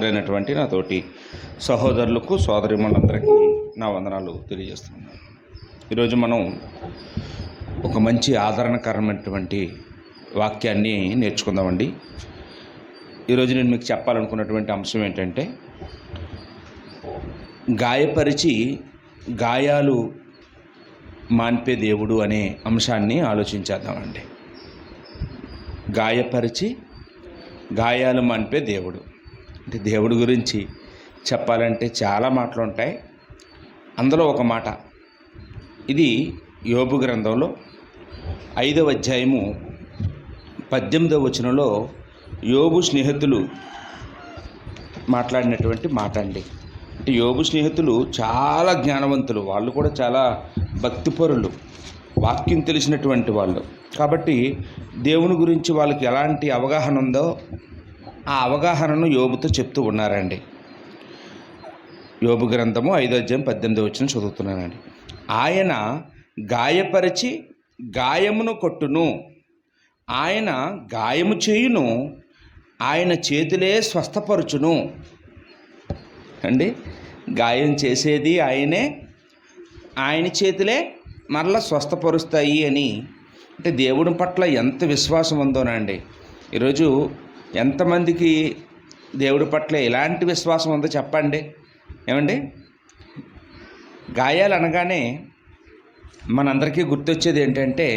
హాజరైనటువంటి నా తోటి సహోదరులకు సోదరిమణులందరికీ నా వందనాలు తెలియజేస్తున్నాను. ఈరోజు మనం ఒక మంచి ఆదరణకరమైనటువంటి వాక్యాన్ని నేర్చుకుందామండి. ఈరోజు నేను మీకు చెప్పాలనుకున్నటువంటి అంశం ఏంటంటే, గాయపరిచి గాయాలు మాన్పే దేవుడు అనే అంశాన్ని ఆలోచించేద్దామండి. గాయపరిచి గాయాలు మాన్పే దేవుడు అంటే దేవుడి గురించి చెప్పాలంటే చాలా మాటలు ఉంటాయి. అందులో ఒక మాట, ఇది యోబు గ్రంథంలో 5వ అధ్యాయము 18వ వచనంలో యోబు స్నేహితులు మాట్లాడినటువంటి మాట అండి. అంటే యోబు స్నేహితులు చాలా జ్ఞానవంతులు, వాళ్ళు కూడా చాలా భక్తిపరులు, వాక్యం తెలిసినటువంటి వాళ్ళు. కాబట్టి దేవుని గురించి వాళ్ళకి ఎలాంటి అవగాహన ఉందో ఆ అవగాహనను యోబుతో చెప్తూ ఉన్నారండి. యోబు గ్రంథము 5వ అధ్యాయం 18వ వచనం చదువుతున్నానండి. ఆయన గాయపరిచి గాయమును కొట్టును, ఆయన గాయము చేయును, ఆయన చేతులే స్వస్థపరచును అండి. గాయం చేసేది ఆయనే, ఆయన చేతులే మరలా స్వస్థపరుస్తాయి అని. అంటే దేవుడి పట్ల ఎంత విశ్వాసం ఉందోనండి. ఈరోజు ఎంతమందికి దేవుడి పట్ల ఎలాంటి విశ్వాసం ఉందో చెప్పండి. ఏమండి, గాయాలు అనగానే మనందరికీ గుర్తొచ్చేది ఏంటంటే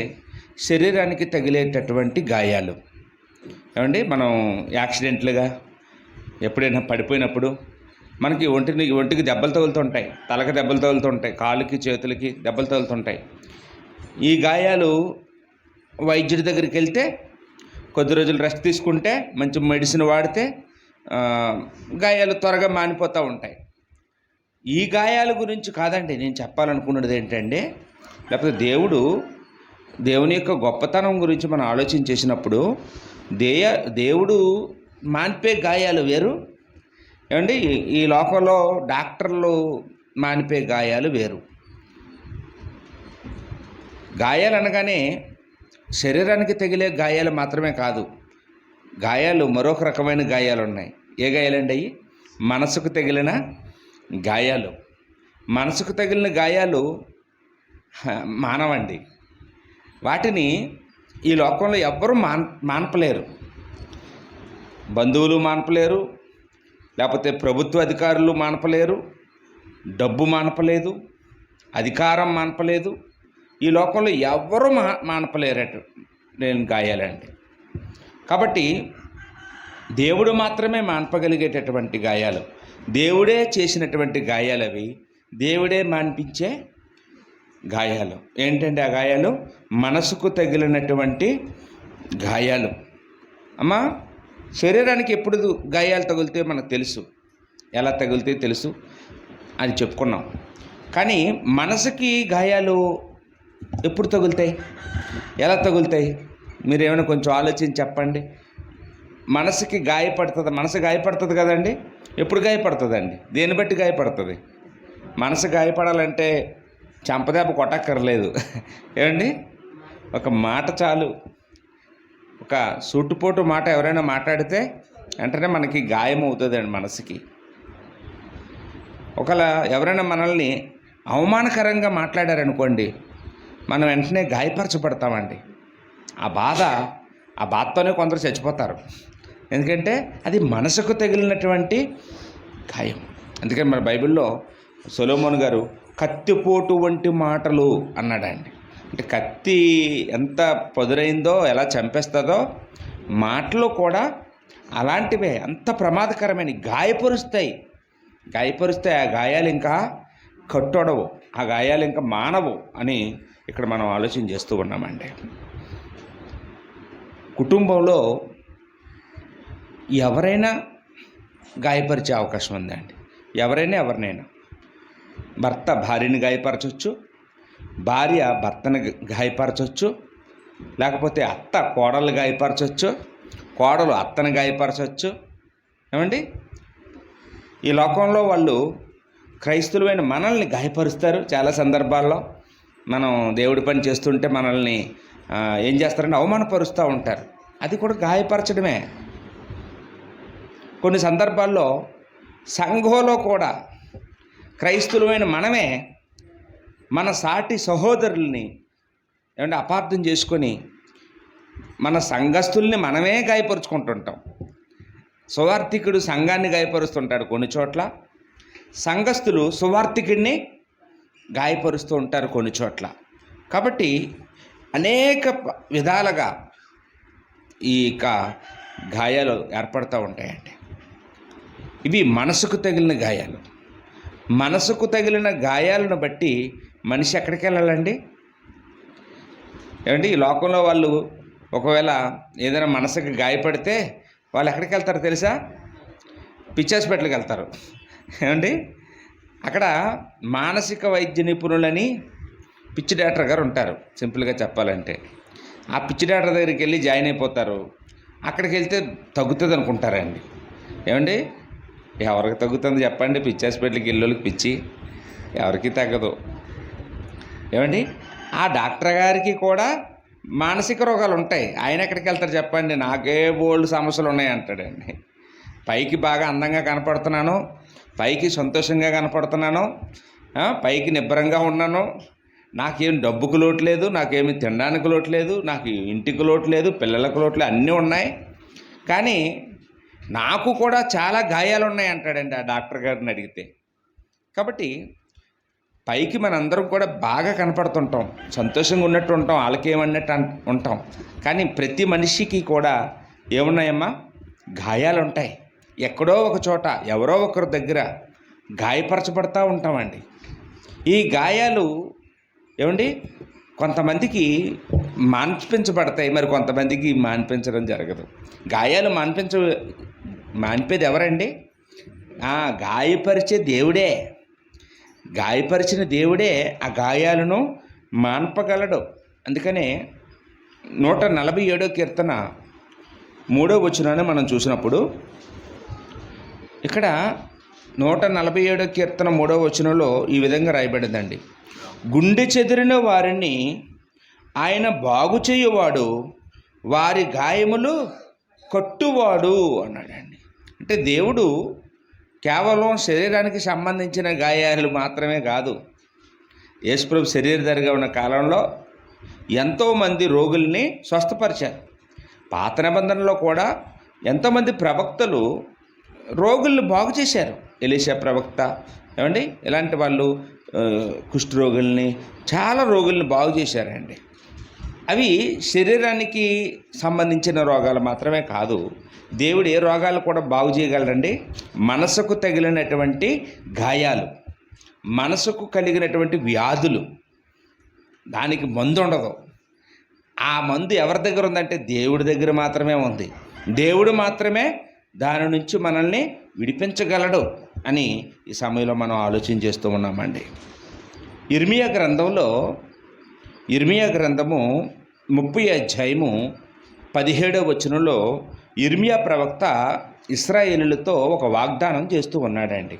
శరీరానికి తగిలేటటువంటి గాయాలు. ఏమండి, మనం యాక్సిడెంట్లుగా ఎప్పుడైనా పడిపోయినప్పుడు మనకి ఒంటికి దెబ్బలు తగులుతుంటాయి, తలకు దెబ్బలు తగులుతుంటాయి, కాళ్ళకి చేతులకి దెబ్బలు తగులుతుంటాయి. ఈ గాయాలు వైద్యుడి దగ్గరికి వెళ్తే, కొద్ది రోజులు రెస్ట్ తీసుకుంటే, మంచి మెడిసిన్ వాడితే గాయాలు త్వరగా మానిపోతూ ఉంటాయి. ఈ గాయాల గురించి కాదండి నేను చెప్పాలనుకున్నది. ఏంటంటే, లేకపోతే దేవుని యొక్క గొప్పతనం గురించి మనం ఆలోచన చేసినప్పుడు దేవుడు మాన్పే గాయాలు వేరు. ఏమండి, ఈ లోకంలో డాక్టర్లు మానిపే గాయాలు వేరు. గాయాలు అనగానే శరీరానికి తగిలే గాయాలు మాత్రమే కాదు, గాయాలు మరొక రకమైన గాయాలు ఉన్నాయి. ఏ గాయాలండి అవి? మనసుకు తగిలిన గాయాలు. మనసుకు తగిలిన గాయాలు మానవండి. వాటిని ఈ లోకంలో ఎవ్వరూ మాన్పలేరు. బంధువులు మాన్పలేరు, లేకపోతే ప్రభుత్వ అధికారులు మాన్పలేరు, డబ్బు మాన్పలేదు, అధికారం మాన్పలేదు. ఈ లోకంలో ఎవ్వరూ మాన్పలేరట నేను గాయాలండి. కాబట్టి దేవుడు మాత్రమే మాన్పగలిగేటటువంటి గాయాలు, దేవుడే చేసినటువంటి గాయాలు అవి, దేవుడే మాన్పించే గాయాలు. ఏంటంటే ఆ గాయాలు మనసుకు తగిలినటువంటి గాయాలు. అమ్మా, శరీరానికి ఎప్పుడు గాయాలు తగిలితే మనకు తెలుసు, ఎలా తగిలితే తెలుసు అని చెప్పుకున్నాం. కానీ మనసుకి గాయాలు ఎప్పుడు తగులుతాయి, ఎలా తగులుతాయి? మీరు ఏమైనా కొంచెం ఆలోచించి చెప్పండి. మనసు గాయపడుతుంది కదండి. ఎప్పుడు గాయపడుతుందండి? దేన్ని బట్టి గాయపడుతుంది? మనసు గాయపడాలంటే చెంపదెబ్బ కొట్టక్కర్లేదు. ఏమండి, ఒక మాట చాలు. ఒక సూటుపోటు మాట ఎవరైనా మాట్లాడితే వెంటనే మనకి గాయం అవుతుందండి మనసుకి. ఒకవేళ ఎవరైనా మనల్ని అవమానకరంగా మాట్లాడారనుకోండి, మనం వెంటనే గాయపరచబడతామండి. ఆ బాధతోనే కొందరు చచ్చిపోతారు. ఎందుకంటే అది మనసుకు తగిలినటువంటి గాయం. అందుకని మన బైబిల్లో సొలొమోను గారు కత్తిపోటు వంటి మాటలు అన్నాడండి. అంటే కత్తి ఎంత పదురైందో, ఎలా చంపేస్తుందో, మాటలు కూడా అలాంటివే, అంత ప్రమాదకరమైన, గాయపరుస్తాయి. ఆ గాయాలు ఇంకా కట్టొడవు, ఆ గాయాలు ఇంకా మానవు అని ఇక్కడ మనం ఆలోచన చేస్తూ ఉన్నామండి. కుటుంబంలో ఎవరైనా గాయపరిచే అవకాశం ఉందండి. ఎవరినైనా. భర్త భార్యని గాయపరచవచ్చు, భార్య భర్తను గాయపరచవచ్చు, లేకపోతే అత్త కోడలు గాయపరచవచ్చు, కోడలు అత్తను గాయపరచవచ్చు. ఏమండి, ఈ లోకంలో వాళ్ళు క్రైస్తవులైన మనల్ని గాయపరుస్తారు. చాలా సందర్భాల్లో మనం దేవుడి పని చేస్తుంటే మనల్ని ఏం చేస్తారంటే అవమానపరుస్తూ ఉంటారు. అది కూడా గాయపరచడమే. కొన్ని సందర్భాల్లో సంఘంలో కూడా క్రైస్తవులమైన మనమే మన సాటి సహోదరుల్ని ఏమంటే అపార్థం చేసుకొని మన సంఘస్థుల్ని మనమే గాయపరుచుకుంటుంటాం. సువార్థికుడు సంఘాన్ని గాయపరుస్తుంటాడు కొన్ని చోట్ల, సంఘస్థులు సువార్థికుడిని గాయపరుస్తూ ఉంటారు కొన్ని చోట్ల. కాబట్టి అనేక విధాలుగా ఈ గాయాలు ఏర్పడుతూ ఉంటాయండి. ఇవి మనసుకు తగిలిన గాయాలు. మనసుకు తగిలిన గాయాలను బట్టి మనిషి ఎక్కడికి వెళ్ళాలండి? ఏమండి, ఈ లోకంలో వాళ్ళు ఒకవేళ ఏదైనా మనసుకు గాయపడితే వాళ్ళు ఎక్కడికి వెళ్తారో తెలుసా? పిచ్చి హాస్పిటల్కి వెళ్తారు. ఏమండి, అక్కడ మానసిక వైద్య నిపుణులని పిచ్చి డాక్టర్ గారు ఉంటారు. సింపుల్గా చెప్పాలంటే ఆ పిచ్చి డాక్టర్ దగ్గరికి వెళ్ళి జాయిన్ అయిపోతారు. అక్కడికి వెళ్తే తగ్గుతుంది అనుకుంటారండి. ఏమండి, ఎవరికి తగ్గుతుంది చెప్పండి? పిచ్చి హాస్పిటల్కి వెళ్ళేళ్ళకి పిచ్చి ఎవరికి తగ్గదు. ఏమండి, ఆ డాక్టర్ గారికి కూడా మానసిక రోగాలు ఉంటాయి. ఆయన ఎక్కడికి వెళ్తారు చెప్పండి? నాకే బోల్డ్ సమస్యలు ఉన్నాయి అంటాడండి. పైకి బాగా అందంగా కనపడుతున్నాను, పైకి సంతోషంగా కనపడుతున్నాను, పైకి నిబ్బరంగా ఉన్నాను, నాకేం డబ్బుకు లోటు లేదు, నాకేమి తినడానికి లోటు లేదు, నాకు ఇంటికి లోటు లేదు, పిల్లలకు లోటు లేదు, అన్నీ ఉన్నాయి, కానీ నాకు కూడా చాలా గాయాలు ఉన్నాయి అంటాడండి ఆ డాక్టర్ గారిని అడిగితే. కాబట్టి పైకి మనందరం కూడా బాగా కనపడుతుంటాం, సంతోషంగా ఉన్నట్టు ఉంటాం, వాళ్ళకేమన్నట్టు ఉంటాం, కానీ ప్రతి మనిషికి కూడా ఏమున్నాయమ్మా? గాయాలు ఉంటాయి. ఎక్కడో ఒక చోట ఎవరో ఒకరి దగ్గర గాయపరచబడతా ఉంటామండి. ఈ గాయాలు ఏమండి కొంతమందికి మాన్పించబడతాయి, మరి కొంతమందికి మాన్పించడం జరగదు. గాయాలు మాన్పేది ఎవరండి? గాయపరిచే దేవుడే. గాయపరిచిన దేవుడే ఆ గాయాలను మాన్పగలడు. అందుకనే 147వ కీర్తన 3వ వచనాన్ని మనం చూసినప్పుడు, ఇక్కడ 147వ కీర్తన 3వ వచనంలో ఈ విధంగా రాయబడిందండి. గుండె చెదిరిన వారిని ఆయన బాగు చేయువాడు, వారి గాయములు కట్టువాడు అన్నాడండి. అంటే దేవుడు కేవలం శరీరానికి సంబంధించిన గాయాలు మాత్రమే కాదు, యేసుప్రభు శరీరధారిగా ఉన్న కాలంలో ఎంతోమంది రోగుల్ని స్వస్థపరిచారు. పాత నిబంధనలో కూడా ఎంతోమంది ప్రవక్తలు రోగుల్ని బాగు చేశారు. ఎలీషా ప్రవక్త, ఏమండి, ఇలాంటి వాళ్ళు కుష్ఠరోగుల్ని, చాలా రోగుల్ని బాగు చేశారండి. అవి శరీరానికి సంబంధించిన రోగాలు మాత్రమే కాదు, దేవుడు ఏ రోగాలు కూడా బాగు చేయగలరండి? మనసుకు తగిలినటువంటి గాయాలు, మనసుకు కలిగినటువంటి వ్యాధులు, దానికి మందు ఉండదు. ఆ మందు ఎవరి దగ్గర ఉందంటే దేవుడి దగ్గర మాత్రమే ఉంది. దేవుడు మాత్రమే దాని నుంచి మనల్ని విడిపించగలడు అని ఈ సమయంలో మనం ఆలోచన చేస్తూ ఉన్నామండి. ఇర్మియా గ్రంథము 30వ అధ్యాయము 17వ వచనంలో ఇర్మియా ప్రవక్త ఇశ్రాయేలులతో ఒక వాగ్దానం చేస్తూ ఉన్నాడండి.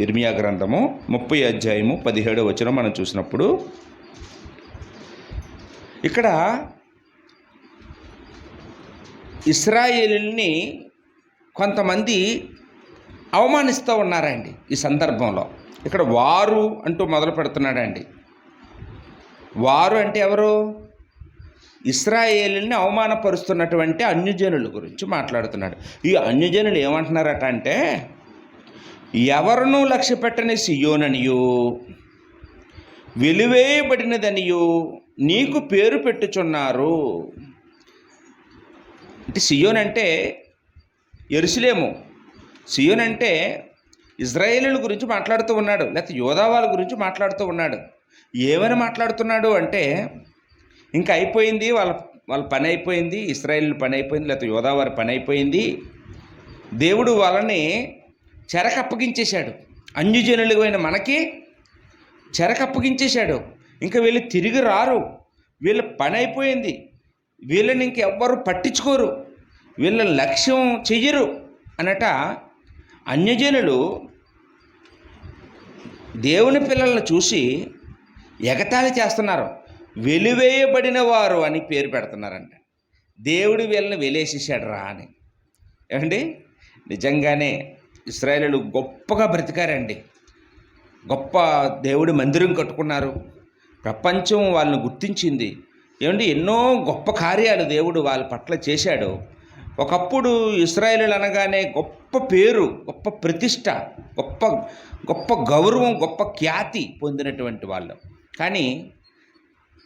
ఇర్మియా గ్రంథము 30వ అధ్యాయము 17వ వచనం మనం చూసినప్పుడు, ఇక్కడ ఇశ్రాయేలుల్ని కొంతమంది అవమానిస్తూ ఉన్నారండి. ఈ సందర్భంలో ఇక్కడ వారు అంటూ మొదలు పెడుతున్నాడండి. వారు అంటే ఎవరు? ఇశ్రాయేలుని అవమానపరుస్తున్నటువంటి అన్యజనుల గురించి మాట్లాడుతున్నాడు. ఈ అన్యజనులు ఏమంటున్నారట అంటే, ఎవరునూ లక్ష్య పెట్టని సియోననియు, వెలివేయబడినదనియు నీకు పేరు పెట్టుచున్నారు. అంటే సియోన్ అంటే యెరూషలేము. సియోన్ అంటే ఇశ్రాయేలుల గురించి మాట్లాడుతూ ఉన్నాడు, లేకపోతే యోధా వాళ్ళ గురించి మాట్లాడుతూ ఉన్నాడు. ఏమని మాట్లాడుతున్నాడు అంటే, ఇంకా అయిపోయింది, వాళ్ళ పని అయిపోయింది, ఇశ్రాయేలు పని అయిపోయింది, లేకపోతే యోధా వారి పని అయిపోయింది, దేవుడు వాళ్ళని చెరకు అప్పగించేశాడు. అన్యజనులైన మనకి చెరకు అప్పగించేశాడు. ఇంకా వీళ్ళు తిరిగి రారు, వీళ్ళ పని అయిపోయింది, వీళ్ళని ఇంకెవ్వరు పట్టించుకోరు, వీళ్ళ లక్ష్యం చెయ్యరు అనట. అన్యజనులు దేవుని పిల్లలను చూసి ఎగతాళి చేస్తున్నారు. వెలివేయబడిన వారు అని పేరు పెడుతున్నారంట. దేవుడు వీళ్ళని వెలేసేసాడు రా అని. ఏమండి, నిజంగానే ఇశ్రాయేలీయులు గొప్పగా బ్రతికారండి. గొప్ప దేవుడి మందిరం కట్టుకున్నారు. ప్రపంచం వాళ్ళని గుర్తించింది. ఏమండి, ఎన్నో గొప్ప కార్యాలు దేవుడు వాళ్ళ పట్ల చేశాడు. ఒకప్పుడు ఇశ్రాయేలీయులు అనగానే గొప్ప పేరు, గొప్ప ప్రతిష్ట, గొప్ప గొప్ప గౌరవం, గొప్ప ఖ్యాతి పొందినటువంటి వాళ్ళు. కానీ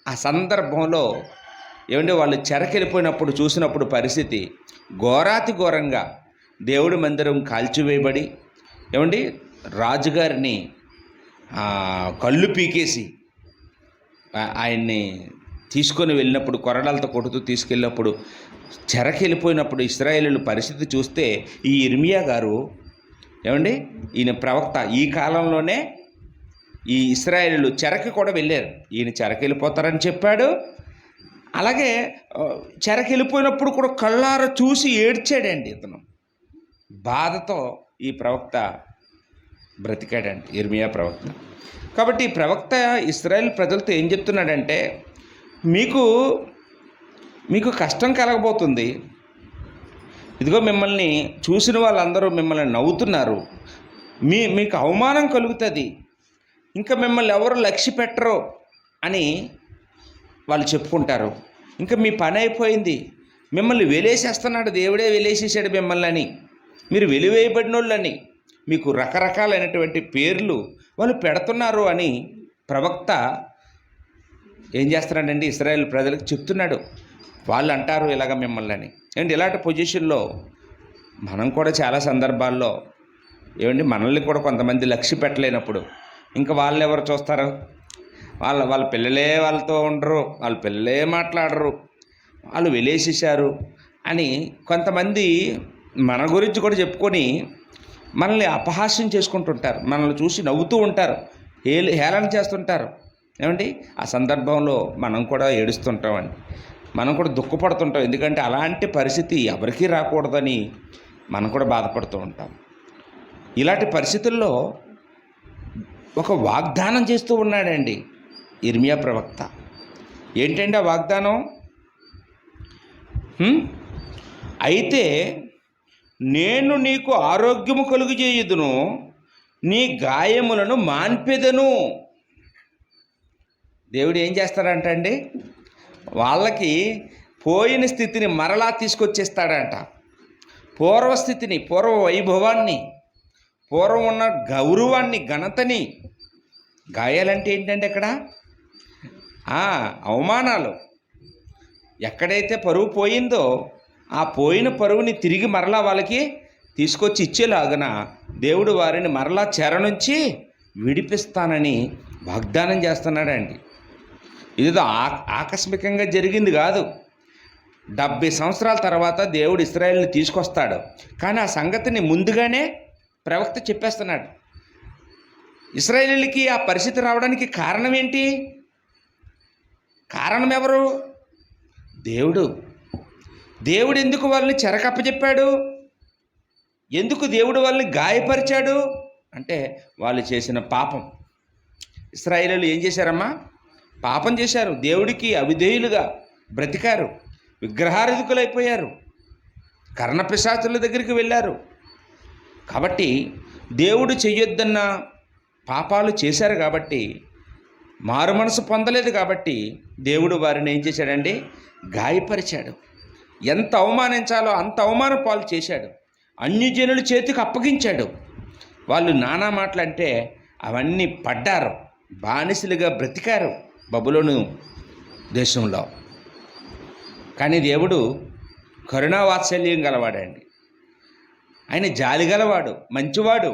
ఆ సందర్భంలో ఏమంటే వాళ్ళు చెరకెళ్ళిపోయినప్పుడు చూసినప్పుడు పరిస్థితి ఘోరాతి ఘోరంగా దేవుడి మందిరం కాల్చివేయబడి, ఏమండి రాజుగారిని కళ్ళు పీకేసి ఆయన్ని తీసుకొని వెళ్ళినప్పుడు, కొరడాలతో కొడుతూ తీసుకెళ్ళినప్పుడు, చెరకెళ్ళిపోయినప్పుడు ఇశ్రాయేలీయుల పరిస్థితి చూస్తే ఈ ఇర్మియా గారు, ఏమండి ఈయన ప్రవక్త, ఈ కాలంలోనే ఈ ఇశ్రాయేలీయులు చెరకి కూడా వెళ్ళారు. ఈయన చెరకెళ్ళిపోతారని చెప్పాడు. అలాగే చెరకెళ్ళిపోయినప్పుడు కూడా కళ్ళారా చూసి ఏడ్చాడండి ఇతను. బాధతో ఈ ప్రవక్త బ్రతికాడండి, ఇర్మియా ప్రవక్త. కాబట్టి ఈ ప్రవక్త ఇశ్రాయేల్ ప్రజలతో ఏం చెప్తున్నాడంటే, మీకు కష్టం కలగబోతుంది. ఇదిగో మిమ్మల్ని చూసిన వాళ్ళందరూ మిమ్మల్ని నవ్వుతున్నారు, మీకు అవమానం కలుగుతుంది, ఇంకా మిమ్మల్ని ఎవరు లక్ష్య పెట్టరు అని వాళ్ళు చెప్పుకుంటారు. ఇంకా మీ పని అయిపోయింది, మిమ్మల్ని వెలేసేస్తున్నాడు, దేవుడే వెలేసేసాడు మిమ్మల్ని అని, మీరు వెలివేయబడిన వాళ్ళని, మీకు రకరకాలైనటువంటి పేర్లు వాళ్ళు పెడుతున్నారు అని ప్రవక్త ఏం చేస్తున్నాడండి, ఇశ్రాయేల్ ప్రజలకు చెప్తున్నాడు. వాళ్ళు అంటారు ఇలాగ మిమ్మల్ని అని. ఏంటి, ఇలాంటి పొజిషన్లో మనం కూడా చాలా సందర్భాల్లో ఏమండి మనల్ని కూడా కొంతమంది లక్ష్య పెట్టలేనప్పుడు ఇంకా వాళ్ళు ఎవరు చూస్తారు? వాళ్ళ పిల్లలే వాళ్ళతో ఉండరు, వాళ్ళ పిల్లలే మాట్లాడరు, వాళ్ళు వెలేసేసారు అని కొంతమంది మన గురించి కూడా చెప్పుకొని మనల్ని అపహాస్యం చేసుకుంటుంటారు, మనల్ని చూసి నవ్వుతూ ఉంటారు, హేళన చేస్తుంటారు. ఏమండి, ఆ సందర్భంలో మనం కూడా ఏడుస్తుంటామండి, మనం కూడా దుఃఖపడుతుంటాం. ఎందుకంటే అలాంటి పరిస్థితి ఎవరికీ రాకూడదని మనం కూడా బాధపడుతూ ఉంటాం. ఇలాంటి పరిస్థితుల్లో ఒక వాగ్దానం చేస్తూ ఉన్నాడండి ఇర్మియా ప్రవక్త. ఏంటండి ఆ వాగ్దానం? అయితే నేను నీకు ఆరోగ్యము కలుగజేయుదును, నీ గాయములను మాన్పెదను. దేవుడు ఏం చేస్తాడంట అండి, వాళ్ళకి పోయిన స్థితిని మరలా తీసుకొచ్చేస్తాడంట. పూర్వస్థితిని, పూర్వ వైభవాన్ని, పూర్వం ఉన్న గౌరవాన్ని, ఘనతని. గాయాలంటే ఏంటంటే ఇక్కడ అవమానాలు. ఎక్కడైతే పరువు పోయిందో ఆ పోయిన పరువుని తిరిగి మరలా వాళ్ళకి తీసుకొచ్చి ఇచ్చేలాగన దేవుడు వారిని మరలా చెర నుంచి విడిపిస్తానని వాగ్దానం చేస్తున్నాడండి. ఇదిదో ఆకస్మికంగా జరిగింది కాదు. 70 సంవత్సరాల తర్వాత దేవుడు ఇశ్రాయేలుని తీసుకొస్తాడు. కానీ ఆ సంగతిని ముందుగానే ప్రవక్త చెప్పేస్తున్నాడు. ఇశ్రాయేలీయులకి ఆ పరిస్థితి రావడానికి కారణం ఏంటి? కారణం ఎవరు? దేవుడు ఎందుకు వాళ్ళని చెరకప్పచెప్పాడు? ఎందుకు దేవుడు వాళ్ళని గాయపరిచాడు అంటే వాళ్ళు చేసిన పాపం. ఇశ్రాయేలీయులు ఏం చేశారమ్మా? పాపం చేశారు, దేవుడికి అవిధేయులుగా బ్రతికారు, విగ్రహారాధికులైపోయారు, కర్ణపిశాచుల దగ్గరికి వెళ్ళారు. కాబట్టి దేవుడు చెయ్యొద్దన్న పాపాలు చేశారు కాబట్టి, మారు మనసు పొందలేదు కాబట్టి దేవుడు వారిని ఏం చేశాడండి? గాయపరిచాడు. ఎంత అవమానించాలో అంత అవమాన పాలు చేశాడు. అన్యజనుల చేతికి అప్పగించాడు. వాళ్ళు నానా మాటలంటే అవన్నీ పడ్డారు, బానిసలుగా బ్రతికారు బబులోను దేశంలో. కానీ దేవుడు కరుణావాత్సల్యం గలవాడండి. ఆయన జాలి గలవాడు, మంచివాడు.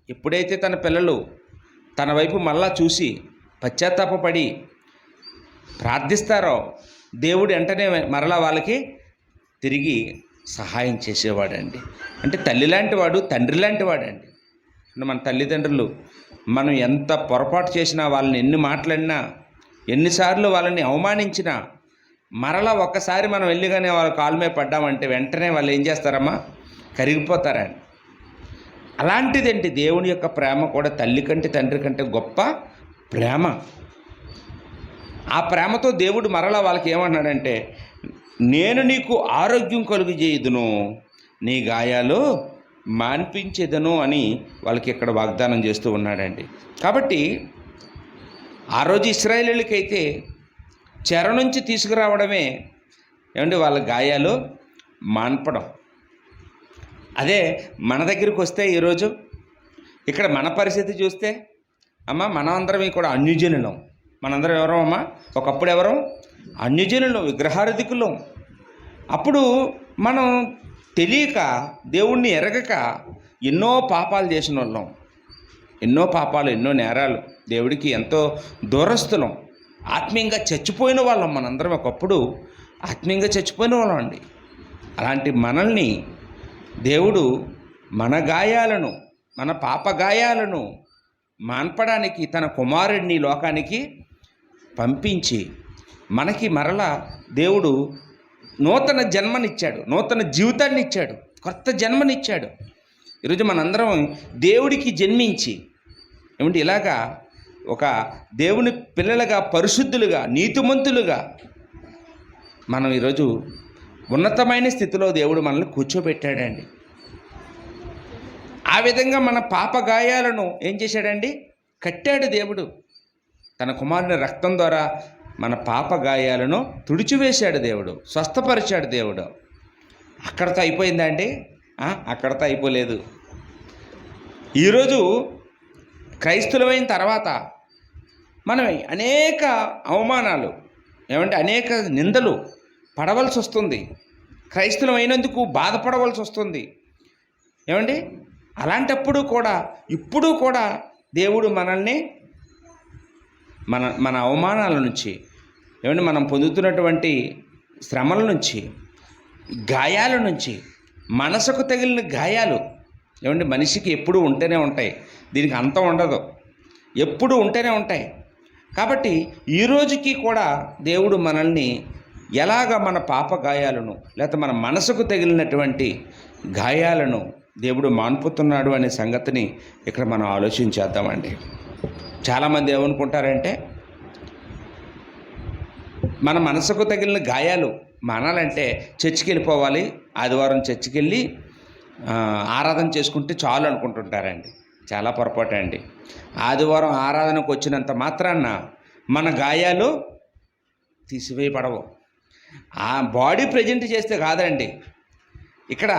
ఎప్పుడైతే తన పిల్లలు తన వైపు మళ్ళా చూసి పశ్చాత్తాపపడి ప్రార్థిస్తారో దేవుడు వెంటనే మరలా వాళ్ళకి తిరిగి సహాయం చేసేవాడండి. అంటే తల్లి లాంటి వాడు, తండ్రి లాంటి వాడండి. మన తల్లిదండ్రులు మనం ఎంత పొరపాటు చేసినా, వాళ్ళని ఎన్ని మాట్లాడినా, ఎన్నిసార్లు వాళ్ళని అవమానించినా, మరలా ఒక్కసారి మనం వెళ్ళిగానే వాళ్ళ కాలు మీద పడ్డామంటే వెంటనే వాళ్ళు ఏం చేస్తారమ్మా? కరిగిపోతారండి. అలాంటిదేంటి దేవుని యొక్క ప్రేమ కూడా తల్లి కంటే తండ్రి కంటే గొప్ప ప్రేమ. ఆ ప్రేమతో దేవుడు మరలా వాళ్ళకి ఏమన్నాడంటే, నేను నీకు ఆరోగ్యం కలుగజేయుదును, నీ గాయాలు మాన్పించేదను అని వాళ్ళకి ఇక్కడ వాగ్దానం చేస్తూ ఉన్నాడండి. కాబట్టి ఆ రోజు ఇశ్రాయేలీయులకైతే చెర నుంచి తీసుకురావడమే వాళ్ళ గాయాలు మాన్పడం. అదే మన దగ్గరికి వస్తే ఈరోజు ఇక్కడ మన పరిస్థితి చూస్తే మనమందరం కూడా అన్యజనులం. మనందరం ఎవరం ఒకప్పుడు ఎవరం? అన్యజనులం, విగ్రహారాధికులం. అప్పుడు మనం తెలియక, దేవుణ్ణి ఎరగక ఎన్నో పాపాలు చేసిన వాళ్ళం. ఎన్నో పాపాలు, ఎన్నో నేరాలు, దేవుడికి ఎంతో దూరస్తులం, ఆత్మీయంగా చచ్చిపోయిన వాళ్ళం. మనందరం ఒకప్పుడు ఆత్మీయంగా చచ్చిపోయిన వాళ్ళం అండి. అలాంటి మనల్ని దేవుడు మన గాయాలను, మన పాప గాయాలను మాన్పడానికి తన కుమారుడిని లోకానికి పంపించి మనకి మరలా దేవుడు నూతన జన్మనిచ్చాడు, నూతన జీవితాన్ని ఇచ్చాడు, కొత్త జన్మనిచ్చాడు. ఈరోజు మనందరం దేవుడికి జన్మించి ఇలాగా ఒక దేవుని పిల్లలుగా, పరిశుద్ధులుగా, నీతిమంతులుగా మనం ఈరోజు ఉన్నతమైన స్థితిలో దేవుడు మనల్ని కూర్చోబెట్టాడండి. ఆ విధంగా మన పాప గాయాలను ఏం చేశాడండి? కట్టాడు దేవుడు. తన కుమారుని రక్తం ద్వారా మన పాప గాయాలను తుడిచివేశాడు దేవుడు, స్వస్థపరిచాడు దేవుడు. అక్కడితో అయిపోయిందా అండి? అక్కడితో అయిపోలేదు. ఈరోజు క్రైస్తవులమైన తర్వాత మనం అనేక అవమానాలు, అనేక నిందలు పడవలసి వస్తుంది. క్రైస్తవులమైనందుకు బాధపడవలసి వస్తుంది. అలాంటప్పుడు కూడా, ఇప్పుడు కూడా దేవుడు మనల్ని మన అవమానాల నుంచి, మనం పొందుతున్నటువంటి శ్రమల నుంచి, గాయాల నుంచి, మనసుకు తగిలిన గాయాలు మనిషికి ఎప్పుడూ ఉంటూనే ఉంటాయి. దీనికి అంతం ఉండదు, ఎప్పుడు ఉంటూనే ఉంటాయి. కాబట్టి ఈ రోజుకి కూడా దేవుడు మనల్ని ఎలాగ మన పాప గాయాలను, లేకపోతే మన మనసుకు తగిలినటువంటి గాయాలను దేవుడు మాన్పుతున్నాడు అనే సంగతిని ఇక్కడ మనం ఆలోచించేద్దామండి. చాలామంది ఏమనుకుంటారంటే, మన మనసుకు తగిలిన గాయాలు మానాలంటే చర్చికి వెళ్ళిపోవాలి, ఆదివారం చర్చికి వెళ్ళి ఆరాధన చేసుకుంటే చాలు అనుకుంటుంటారండి. చాలా పొరపాటు అండి. ఆదివారం ఆరాధనకు వచ్చినంత మాత్రాన మన గాయాలు తీసివేయబడవు. ఆ బాడీ ప్రజెంట్ చేస్తే కాదండి, ఇక్కడ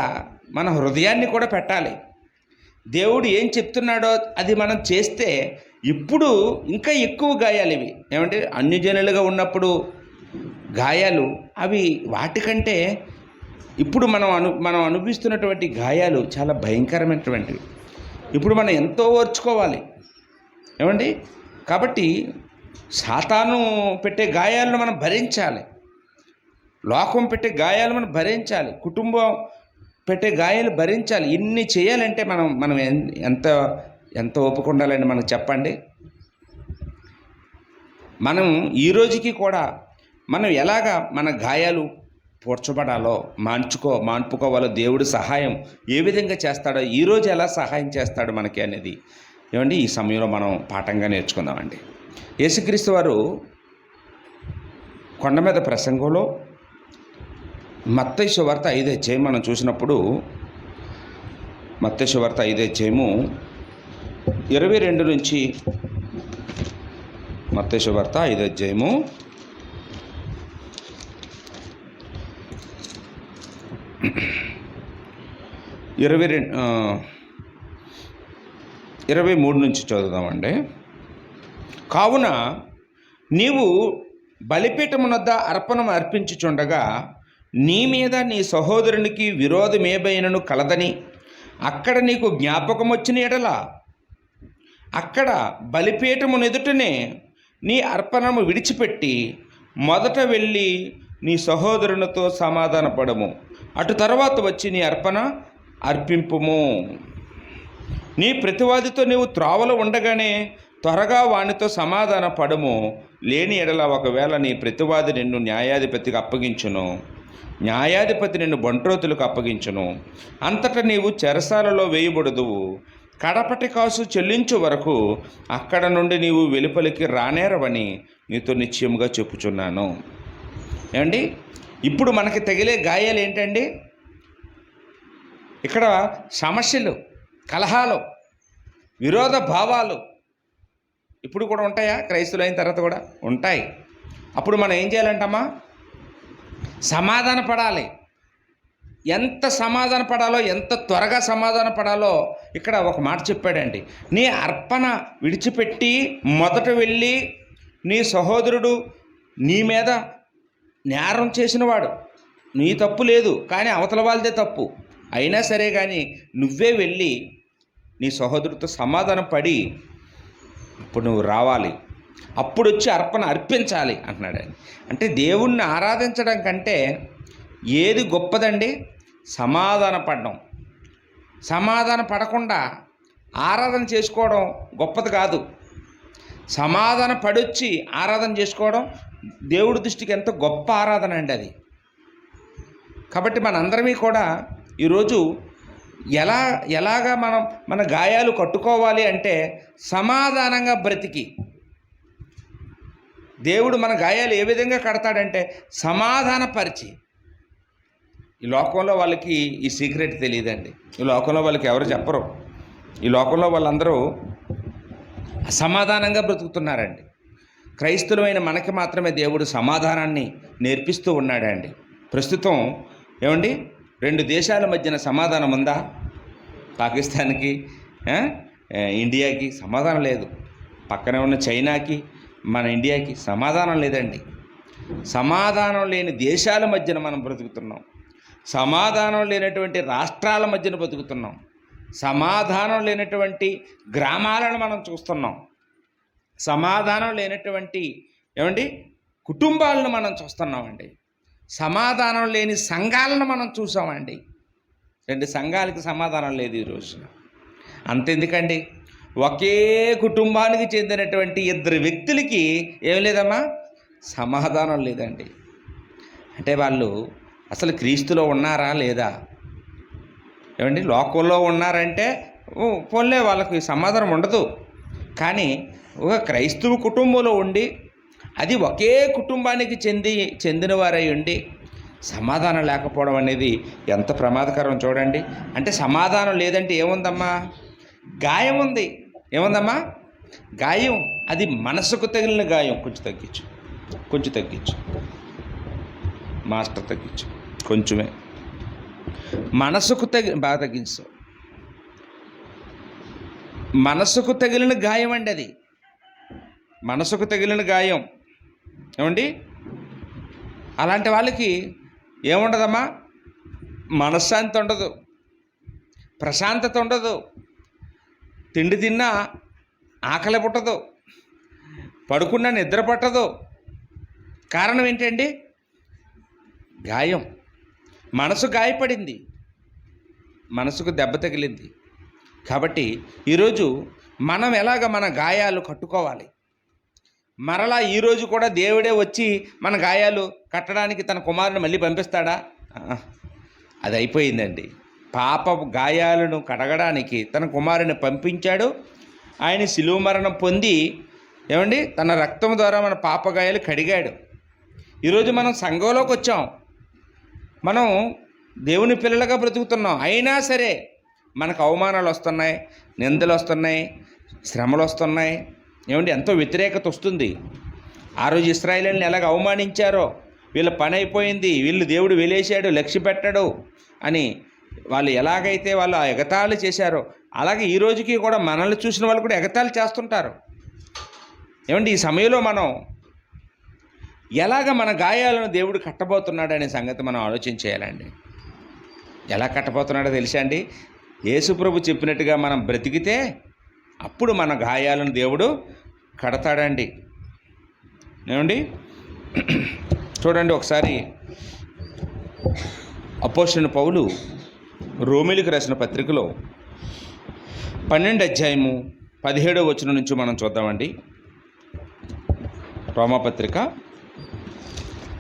మన హృదయాన్ని కూడా పెట్టాలి. దేవుడు ఏం చెప్తున్నాడో అది మనం చేస్తే ఇప్పుడు ఇంకా ఎక్కువ గాయాలు ఇవి అన్యజనులుగా ఉన్నప్పుడు గాయాలు అవి వాటికంటే ఇప్పుడు మనం అనుభవిస్తున్నటువంటి గాయాలు చాలా భయంకరమైనటువంటివి. ఇప్పుడు మనం ఎంతో ఓర్చుకోవాలి కాబట్టి సాతాను పెట్టే గాయాలను మనం భరించాలి, లోకం పెట్టే గాయాలు మనం భరించాలి, కుటుంబం పెట్టే గాయాలు భరించాలి. ఇన్ని చేయాలంటే మనం ఎంత ఓపిక ఉండాలండి మనకు చెప్పండి. మనం ఈ రోజుకి కూడా మనం ఎలాగా మన గాయాలు పూడ్చబడాలో, మాన్పుకోవాలో, దేవుడు సహాయం ఏ విధంగా చేస్తాడో, ఈరోజు ఎలా సహాయం చేస్తాడు మనకి అనేది ఈ సమయంలో మనం పాఠంగా నేర్చుకుందామండి. యేసుక్రీస్తు వారు కొండ మీద ప్రసంగంలో మత్తయి సువార్త 5వ అధ్యాయం మనం చూసినప్పుడు, మత్తయి సువార్త 5వ అధ్యాయము 22 నుంచి, మత్తయి సువార్త 5వ అధ్యాయము 23 నుంచి చదువుదామండి. కావున నీవు బలిపీఠమునొద్ద అర్పణం అర్పించుచుండగా నీ మీద నీ సహోదరునికి విరోధమేబైనను కలదని అక్కడ నీకు జ్ఞాపకం వచ్చిన ఎడల అక్కడ బలిపీఠమునెదుటనే నీ అర్పణము విడిచిపెట్టి మొదట వెళ్ళి నీ సహోదరునితో సమాధానపడము, అటు తర్వాత వచ్చి నీ అర్పణ అర్పింపుము. నీ ప్రతివాదితో నీవు త్రోవలో ఉండగానే త్వరగా వానితో సమాధాన పడము, లేని ఎడల ఒకవేళ నీ ప్రతివాది నిన్ను న్యాయాధిపతికి అప్పగించును, న్యాయాధిపతి నిన్ను బంట్రోతులకు అప్పగించును, అంతటా నీవు చెరసాలలో వేయబడదువు. కడపటి కాసు చెల్లించు వరకు అక్కడ నుండి నీవు వెలుపలికి రానేరవని నీతో నిశ్చయముగా చెప్పుచున్నాను. ఇప్పుడు మనకి తగిలే గాయాలు ఏంటండి? ఇక్కడ సమస్యలు, కలహాలు, విరోధ భావాలు ఇప్పుడు కూడా ఉంటాయా? క్రైస్తవులు అయిన తర్వాత కూడా ఉంటాయి. అప్పుడు మనం ఏం చేయాలంటమ్మా? సమాధాన పడాలి. ఎంత సమాధాన పడాలో, ఎంత త్వరగా సమాధాన పడాలో ఇక్కడ ఒక మాట చెప్పాడండి. నీ అర్పణ విడిచిపెట్టి మొదట వెళ్ళి నీ సహోదరుడు నీ మీద నేరం చేసినవాడు, నీ తప్పు లేదు కానీ అవతల వాళ్ళదే తప్పు అయినా సరే కానీ నువ్వే వెళ్ళి నీ సహోదరుడితో సమాధానం పడి అప్పుడు నువ్వు రావాలి, అప్పుడు వచ్చి అర్పణ అర్పించాలి అంటున్నాడు. అంటే దేవుణ్ణి ఆరాధించడం కంటే ఏది గొప్పదండి? సమాధాన పడడం. సమాధాన పడకుండా ఆరాధన చేసుకోవడం గొప్పది కాదు. సమాధాన పడొచ్చి ఆరాధన చేసుకోవడం దేవుడి దృష్టికి ఎంత గొప్ప ఆరాధన అండి అది. కాబట్టి మనందరమీ కూడా ఈరోజు ఎలాగా మనం మన గాయాలు కట్టుకోవాలి అంటే సమాధానంగా బ్రతికి. దేవుడు మన గాయాలు ఏ విధంగా కడతాడంటే సమాధానపరిచి. ఈ లోకంలో వాళ్ళకి ఈ సీక్రెట్ తెలియదండి. ఈ లోకంలో వాళ్ళకి ఎవరు చెప్పరు. ఈ లోకంలో వాళ్ళందరూ అసమాధానంగా బ్రతుకుతున్నారండి. క్రైస్తవులమైన మనకి మాత్రమే దేవుడు సమాధానాన్ని నేర్పిస్తూ ఉన్నాడండి. ప్రస్తుతం ఏమండి, 2 దేశాల మధ్యన సమాధానం ఉందా? పాకిస్తాన్కి, ఇండియాకి సమాధానం లేదు. పక్కనే ఉన్న చైనాకి, మన ఇండియాకి సమాధానం లేదండి. సమాధానం లేని దేశాల మధ్యన మనం బ్రతుకుతున్నాం. సమాధానం లేనటువంటి రాష్ట్రాల మధ్యన బ్రతుకుతున్నాం. సమాధానం లేనటువంటి గ్రామాలను మనం చూస్తున్నాం. సమాధానం లేనటువంటి కుటుంబాలను మనం చూస్తున్నామండి. సమాధానం లేని సంఘాలను మనం చూసామండి. 2 సంఘాలకి సమాధానం లేదు ఈ రోజున. అంతెందుకండి, ఒకే కుటుంబానికి చెందినటువంటి 2 వ్యక్తులకి ఏం లేదమ్మా, సమాధానం లేదండి. అంటే వాళ్ళు అసలు క్రీస్తులో ఉన్నారా లేదా? లోకంలో ఉన్నారంటే పోన్లే, వాళ్ళకి సమాధానం ఉండదు. కానీ ఒక క్రైస్తవ కుటుంబంలో ఉండి, అది ఒకే కుటుంబానికి చెందిన వారై ఉండి సమాధానం లేకపోవడం అనేది ఎంత ప్రమాదకరం చూడండి. అంటే సమాధానం లేదంటే ఏముందమ్మా? గాయం ఉంది. ఏముందమ్మా? గాయం. అది మనసుకు తగిలిన గాయం. కొంచెం తగ్గించు మాస్టర్, తగ్గించు కొంచెమే. మనసుకు బాగా తగ్గించు. మనసుకు తగిలిన గాయం అండి అది. మనసుకు తగిలిన గాయం. అలాంటి వాళ్ళకి ఏముండదమ్మా? మనశ్శాంతి ఉండదు, ప్రశాంతత ఉండదు, తిండి తిన్నా ఆకలి పుట్టదు, పడుకున్నా నిద్ర పట్టదు. కారణం ఏంటండి? గాయం. మనసు గాయపడింది, మనసుకు దెబ్బ తగిలింది. కాబట్టి ఈరోజు మనం ఎలాగ మన గాయాలు కట్టుకోవాలి? మరలా ఈరోజు కూడా దేవుడే వచ్చి మన గాయాలు కట్టడానికి తన కుమారుని మళ్ళీ పంపిస్తాడా? అది అయిపోయిందండి. పాప గాయాలను కడగడానికి తన కుమారుని పంపించాడు. ఆయన శిలువ మరణం పొంది తన రక్తం ద్వారా మన పాప గాయాలు కడిగాడు. ఈరోజు మనం సంఘంలోకి వచ్చాం, మనం దేవుని పిల్లలుగా బ్రతుకుతున్నాం. అయినా సరే మనకు అవమానాలు వస్తున్నాయి, నిందలు వస్తున్నాయి, శ్రమలు వస్తున్నాయి. ఎంతో వ్యతిరేకత వస్తుంది. ఆ రోజు ఇశ్రాయేలుని ఎలాగ అవమానించారో, వీళ్ళ పని అయిపోయింది, వీళ్ళు దేవుడు వెలేశాడు, లక్ష్య పెట్టాడు అని వాళ్ళు ఎలాగైతే వాళ్ళు ఎగతాళి చేశారో, అలాగే ఈ రోజుకి కూడా మనల్ని చూసిన వాళ్ళు కూడా ఎగతాళి చేస్తుంటారు. ఈ సమయంలో మనం ఎలాగ మన గాయాలను దేవుడు కట్టబోతున్నాడు అనే సంగతి మనం ఆలోచన చేయాలండి. ఎలా కట్టబోతున్నాడో తెలుసా అండి? యేసుప్రభు చెప్పినట్టుగా మనం బ్రతికితే అప్పుడు మన గాయాలను దేవుడు కడతాడండి. చూడండి ఒకసారి అపోస్తలుడైన పౌలు రోమీయులకు రాసిన పత్రికలో 12వ అధ్యాయము 17వ వచనం నుంచి మనం చూద్దామండి. రోమాపత్రిక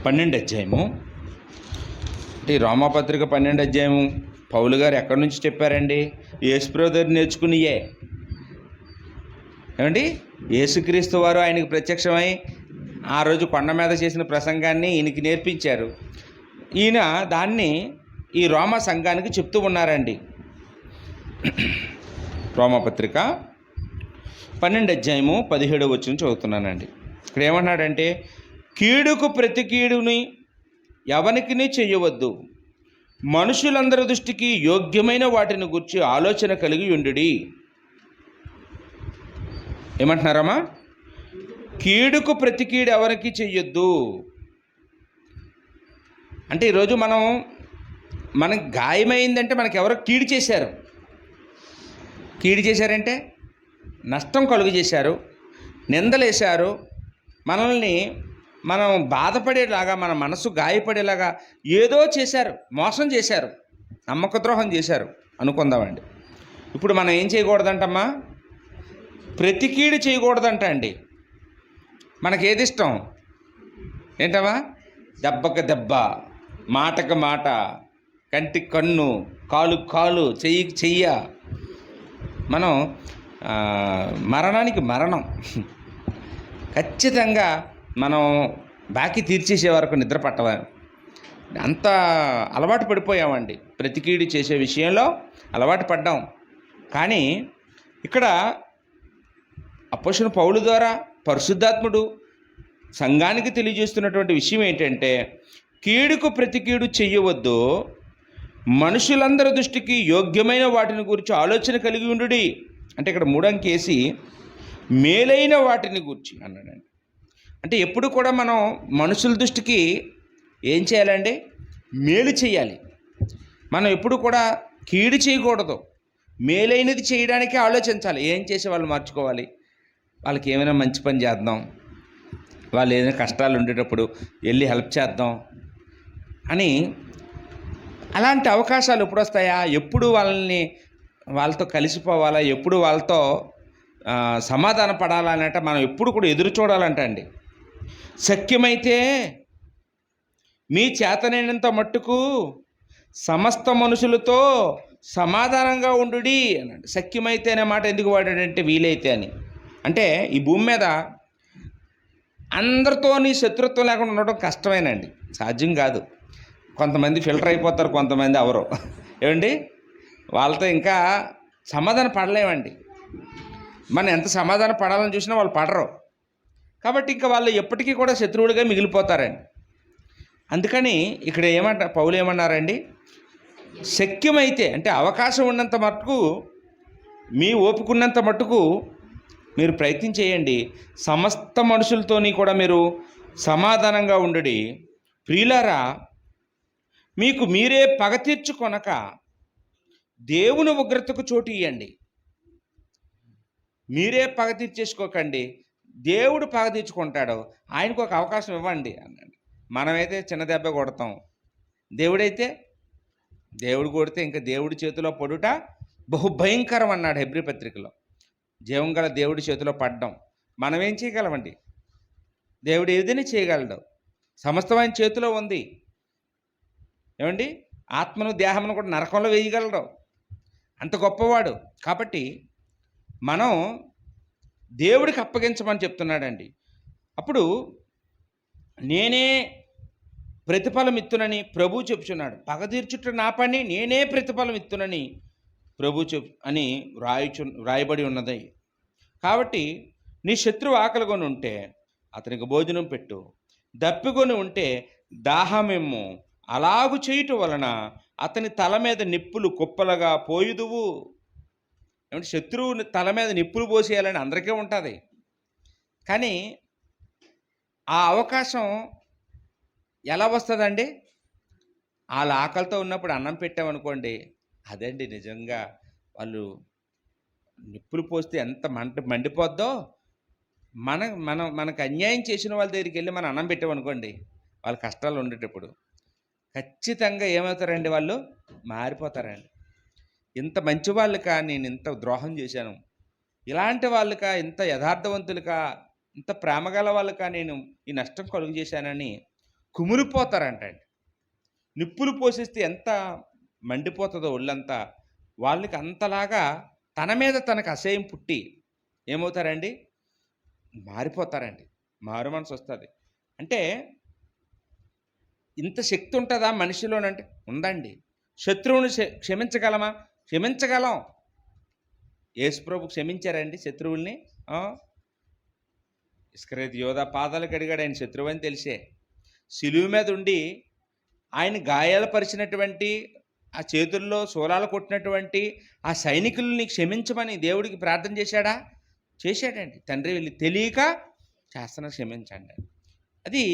12వ అధ్యాయము. అంటే ఈ రోమాపత్రిక 12వ అధ్యాయము పౌలు గారు ఎక్కడి నుంచి చెప్పారండి? యేసుప్రభు దగ్గర నేర్చుకునియే. యేసుక్రీస్తు వారు ఆయనకు ప్రత్యక్షమై ఆ రోజు కొండ మీద చేసిన ప్రసంగాన్ని ఈయనకి నేర్పించారు. ఈయన దాన్ని ఈ రోమా సంఘానికి చెప్తూ ఉన్నారండి. రోమపత్రిక 12:17 చదువుతున్నానండి. ఇక్కడ ఏమన్నాడంటే, కీడుకు ప్రతి కీడుని ఎవనికిని చెయ్యవద్దు, మనుషులందరి దృష్టికి యోగ్యమైన వాటిని గురించి ఆలోచన కలిగి ఉండుడి. ఏమంటున్నారమ్మా? కీడుకు ప్రతి కీడు ఎవరికి చెయ్యొద్దు అంటే ఈరోజు మనకు గాయమైందంటే మనకు ఎవరో కీడు చేశారు. కీడు చేశారంటే నష్టం కలుగు చేశారు, నిందలేశారు, మనల్ని మనం బాధపడేలాగా, మన మనసు గాయపడేలాగా ఏదో చేశారు, మోసం చేశారు, నమ్మక ద్రోహం చేశారు అనుకుందామండి. ఇప్పుడు మనం ఏం చేయకూడదంటమ్మా? ప్రతి కీడు చేయకూడదంట అండి. మనకేది ఇష్టం ఏంటమ్మా? దెబ్బకి దెబ్బ, మాటకు మాట, కంటికి కన్ను, కాలుకి కాలు, చెయ్యికి చెయ్య. మనం మరణానికి మరణం. ఖచ్చితంగా మనం బాకీ తీర్చేసే వరకు నిద్ర పట్టవ, అంత అలవాటు పడిపోయామండి. ప్రతికీడు చేసే విషయంలో అలవాటు పడ్డాం. కానీ ఇక్కడ అపోస్తలుడైన పౌలు ద్వారా పరిశుద్ధాత్ముడు సంఘానికి తెలియజేస్తున్నటువంటి విషయం ఏంటంటే, కీడుకు ప్రతి కీడు చెయ్యవద్దు, మనుషులందరి దృష్టికి యోగ్యమైన వాటిని గురించి ఆలోచన కలిగి ఉండుడి. అంటే ఇక్కడ మూడంకేసి మేలైన వాటిని గురించి అన్నాడండి. అంటే ఎప్పుడు కూడా మనం మనుషుల దృష్టికి ఏం చేయాలండి? మేలు చేయాలి. మనం ఎప్పుడు కూడా కీడు చేయకూడదు, మేలైనది చేయడానికే ఆలోచించాలి. ఏం చేసే వాళ్ళు మార్చుకోవాలి, వాళ్ళకి ఏమైనా మంచి పని చేద్దాం, వాళ్ళు ఏదైనా కష్టాలు ఉండేటప్పుడు వెళ్ళి హెల్ప్ చేద్దాం అని. అలాంటి అవకాశాలు ఎప్పుడు వస్తాయా? ఎప్పుడు వాళ్ళతో కలిసిపోవాలా, ఎప్పుడు వాళ్ళతో సమాధాన పడాలనంటే మనం ఎప్పుడు కూడా ఎదురు చూడాలంట అండి. శక్యమైతే మీ చేతనైనంత మట్టుకు సమస్త మనుషులతో సమాధానంగా ఉండుడి అన్నాడు. శక్యమైతే అనే మాట ఎందుకు వాడాడంటే వీలైతే అని. అంటే ఈ భూమి మీద అందరితో నీ శత్రుత్వం లేకుండా ఉండడం కష్టమేనండి, సాధ్యం కాదు. కొంతమంది ఫిల్టర్ అయిపోతారు, కొంతమంది అవరు. ఏమండి? వాళ్ళతో ఇంకా సమాధానం పడలేమండి. మనం ఎంత సమాధానం పడాలని చూసినా వాళ్ళు పడరు. కాబట్టి ఇంకా వాళ్ళు ఎప్పటికీ కూడా శత్రువులుగా మిగిలిపోతారండి. అందుకని ఇక్కడ పౌలు ఏమన్నారండి? శక్యమైతే అంటే అవకాశం ఉన్నంత మట్టుకు, మీ ఓపికన్నంత మట్టుకు మీరు ప్రయత్నం చేయండి. సమస్త మనుషులతోని కూడా మీరు సమాధానంగా ఉండుడి. ప్రియులారా, మీకు మీరే పగ తీర్చుకొనక దేవుని ఉగ్రతకు చోటు ఇవ్వండి. మీరే పగ తీర్చేసుకోకండి, దేవుడు పగ తీర్చుకుంటాడు, ఆయనకు ఒక అవకాశం ఇవ్వండి అన్నాడు. మనమైతే చిన్న దెబ్బ కొడతాం, దేవుడు కొడితే ఇంకా దేవుడి చేతిలో పడుట బహుభయంకరం అన్నాడు హెబ్రీ పత్రికలో. జీవం గల దేవుడి చేతిలో పడ్డం మనం ఏం చేయగలమండి? దేవుడు ఏదైనా చేయగలడు, సమస్తం ఆయన చేతిలో ఉంది. ఏమండి? ఆత్మను దేహమును కూడా నరకంలో వేయగలడు, అంత గొప్పవాడు. కాబట్టి మనం దేవుడికి అప్పగించమని చెప్తున్నాడండి. అప్పుడు నేనే ప్రతిఫలం ఇత్తునని ప్రభు చెప్తున్నాడు. పగ తీర్చుట నా పని, నేనే ప్రతిఫలం ఇత్తునని ప్రభు అని రాయబడి ఉన్నది. కాబట్టి నీ శత్రువు ఆకలిగొని ఉంటే అతనికి భోజనం పెట్టు, దప్పికొని ఉంటే దాహమేమో, అలాగు చేయుట వలన అతని తల మీద నిప్పులు కుప్పలుగా పోయుదువు. ఏమంటే శత్రువు తల మీద నిప్పులు పోసేయాలని అందరికీ ఉంటుంది. కానీ ఆ అవకాశం ఎలా వస్తుందండి? వాళ్ళ ఆకలితో ఉన్నప్పుడు అన్నం పెట్టామనుకోండి, అదండి నిజంగా వాళ్ళు నిప్పులు పోస్తే ఎంత మండిపోద్దో. మనకు అన్యాయం చేసిన వాళ్ళ దగ్గరికి వెళ్ళి మనం అన్నం పెట్టామనుకోండి, వాళ్ళ కష్టాలు ఉండేటప్పుడు ఖచ్చితంగా ఏమవుతారండి? వాళ్ళు మారిపోతారండి. ఇంత మంచి వాళ్ళకా నేను ఇంత ద్రోహం చేశాను, ఇలాంటి వాళ్ళకా, ఇంత యథార్థవంతులకా, ఇంత ప్రేమగల వాళ్ళకా నేను ఈ నష్టం కలుగు చేశానని కుమిలిపోతారంటండి. నిప్పులు పోసేస్తే ఎంత మండిపోతుందో ఒళ్ళంతా, వాళ్ళకి అంతలాగా తన మీద తనకు అసహ్యం పుట్టి ఏమవుతారండి? మారిపోతారండి, మారు మనసు వస్తుంది. అంటే ఇంత శక్తి ఉంటుందా మనిషిలోనంటే? ఉందండి. శత్రువుని క్షమించగలమా? క్షమించగలం. యేసుప్రభు క్షమించారండి శత్రువుల్ని? ఆ! ఇస్కరియోతు యోధా పాదాలు కడిగాడు, ఆయన శత్రువు అని తెలిసే. శిలువ మీద ఉండి ఆయన గాయాలు పరిచినటువంటి, ఆ చేతుల్లో శూలాలు కొట్టినటువంటి ఆ సైనికుల్ని క్షమించమని దేవుడికి ప్రార్థన చేశాడా? చేశాడండి. తండ్రి వీళ్ళు తెలియక చేస్తున్నారు, క్షమించండి. అది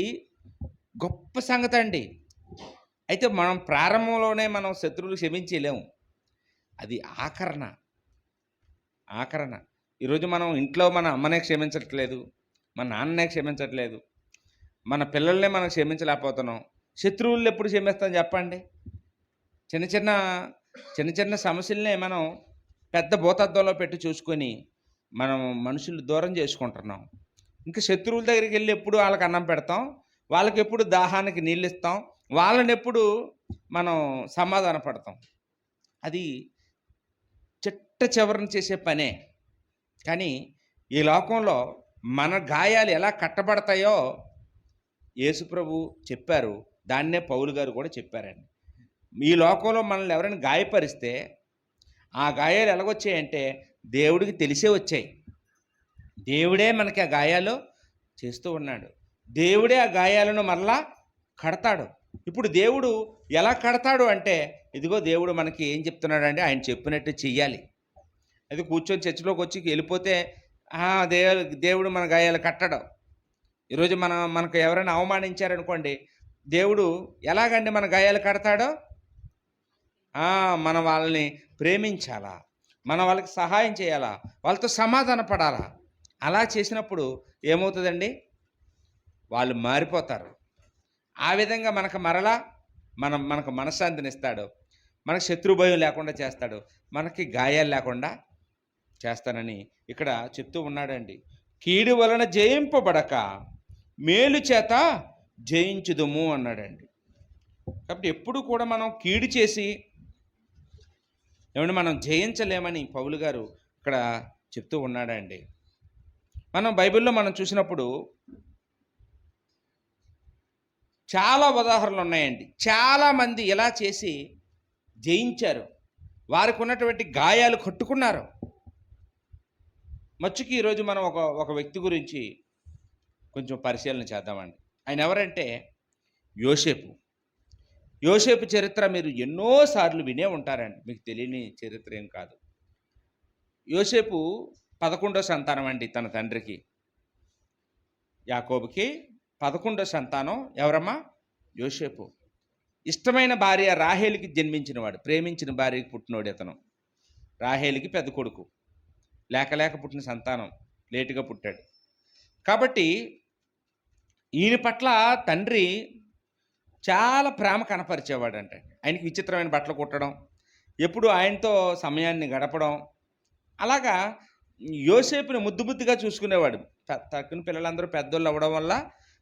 గొప్ప సంగతి అండి. అయితే మనం ప్రారంభంలోనే మనం శత్రువులు క్షమించలేము. అది ఆఖరణ. ఈరోజు మనం ఇంట్లో మన అమ్మనే క్షమించట్లేదు, మన నాన్ననే క్షమించట్లేదు, మన పిల్లల్నే మనం క్షమించలేకపోతున్నాం. శత్రువులు ఎప్పుడు క్షమిస్తాం చెప్పండి? చిన్న చిన్న సమస్యలనే మనం పెద్ద భూతద్దంలో పెట్టి చూసుకొని మనం మనుషులు దూరం చేసుకుంటున్నాం. ఇంకా శత్రువుల దగ్గరికి వెళ్ళి ఎప్పుడు వాళ్ళకి అన్నం పెడతాం, వాళ్ళకి ఎప్పుడు దాహానికి నీళ్ళు ఇస్తాం, వాళ్ళని ఎప్పుడు మనం సమాధాన పడతాం. అది చిట్ట చివరన చేసే పనే. కానీ ఈ లోకంలో మన గాయాలు ఎలా కట్టబడతాయో యేసుప్రభు చెప్పారు. దాన్నే పౌలు గారు కూడా చెప్పారండి. ఈ లోకంలో మనల్ని ఎవరైనా గాయపరిస్తే ఆ గాయాలు ఎలాగొచ్చాయంటే దేవుడికి తెలిసే వచ్చాయి. దేవుడే మనకి ఆ గాయాలు చేస్తూ ఉన్నాడు. దేవుడే ఆ గాయాలను మరలా కడతాడు. ఇప్పుడు దేవుడు ఎలా కడతాడు అంటే, ఇదిగో దేవుడు మనకి ఏం చెప్తున్నాడంటే ఆయన చెప్పినట్టు చెయ్యాలి. అది కూర్చొని చర్చిలోకి వచ్చి వెళ్ళిపోతే దేవుడు మన గాయాలు కట్టడం. ఈరోజు మనకు ఎవరైనా అవమానించారనుకోండి, దేవుడు ఎలాగండి మన గాయాలు కడతాడో? మనం వాళ్ళని ప్రేమించాలా, మనం వాళ్ళకి సహాయం చేయాలా, వాళ్ళతో సమాధాన పడాలా. అలా చేసినప్పుడు ఏమవుతుందండి? వాళ్ళు మారిపోతారు. ఆ విధంగా మనకు మరలా మనకు మనశ్శాంతినిస్తాడు, మనకు శత్రుభయం లేకుండా చేస్తాడు, మనకి గాయాలు లేకుండా చేస్తానని ఇక్కడ చెప్తూ ఉన్నాడండి. కీడు వలన జయింపబడక మేలు చేత జయించుదుము అన్నాడండి. కాబట్టి ఎప్పుడు కూడా మనం కీడు చేసి మనం జయించలేమని పౌలు గారు ఇక్కడ చెప్తూ ఉన్నాడండి. మనం బైబిల్లో మనం చూసినప్పుడు చాలా ఉదాహరణలు ఉన్నాయండి. చాలామంది ఇలా చేసి జయించారు, వారికి ఉన్నటువంటి గాయాలు కట్టుకున్నారు. మచ్చుకి ఈరోజు మనం ఒక వ్యక్తి గురించి కొంచెం పరిశీలన చేద్దామండి. ఆయన ఎవరంటే యోసేపు చరిత్ర మీరు ఎన్నోసార్లు వినే ఉంటారండి, మీకు తెలియని చరిత్ర ఏం కాదు. యోసేపు 11వ సంతానం అండి. తన తండ్రికి యాకోబుకి 11వ సంతానం ఎవరమ్మా? యోసేపు. ఇష్టమైన భార్య రాహేలుకి జన్మించినవాడు, ప్రేమించిన భార్యకి పుట్టినోడు ఇతను. రాహేలుకి పెద్ద కొడుకు, లేక పుట్టిన సంతానం, లేటుగా పుట్టాడు. కాబట్టి ఈయన పట్ల తండ్రి చాలా ప్రేమ కనపరిచేవాడంట. ఆయనకి విచిత్రమైన బట్టలు కుట్టడం, ఎప్పుడు ఆయనతో సమయాన్ని గడపడం, అలాగా యోసేపుని ముద్దుగా చూసుకునేవాడు. తక్కువ పిల్లలందరూ పెద్దోళ్ళు అవ్వడం వల్ల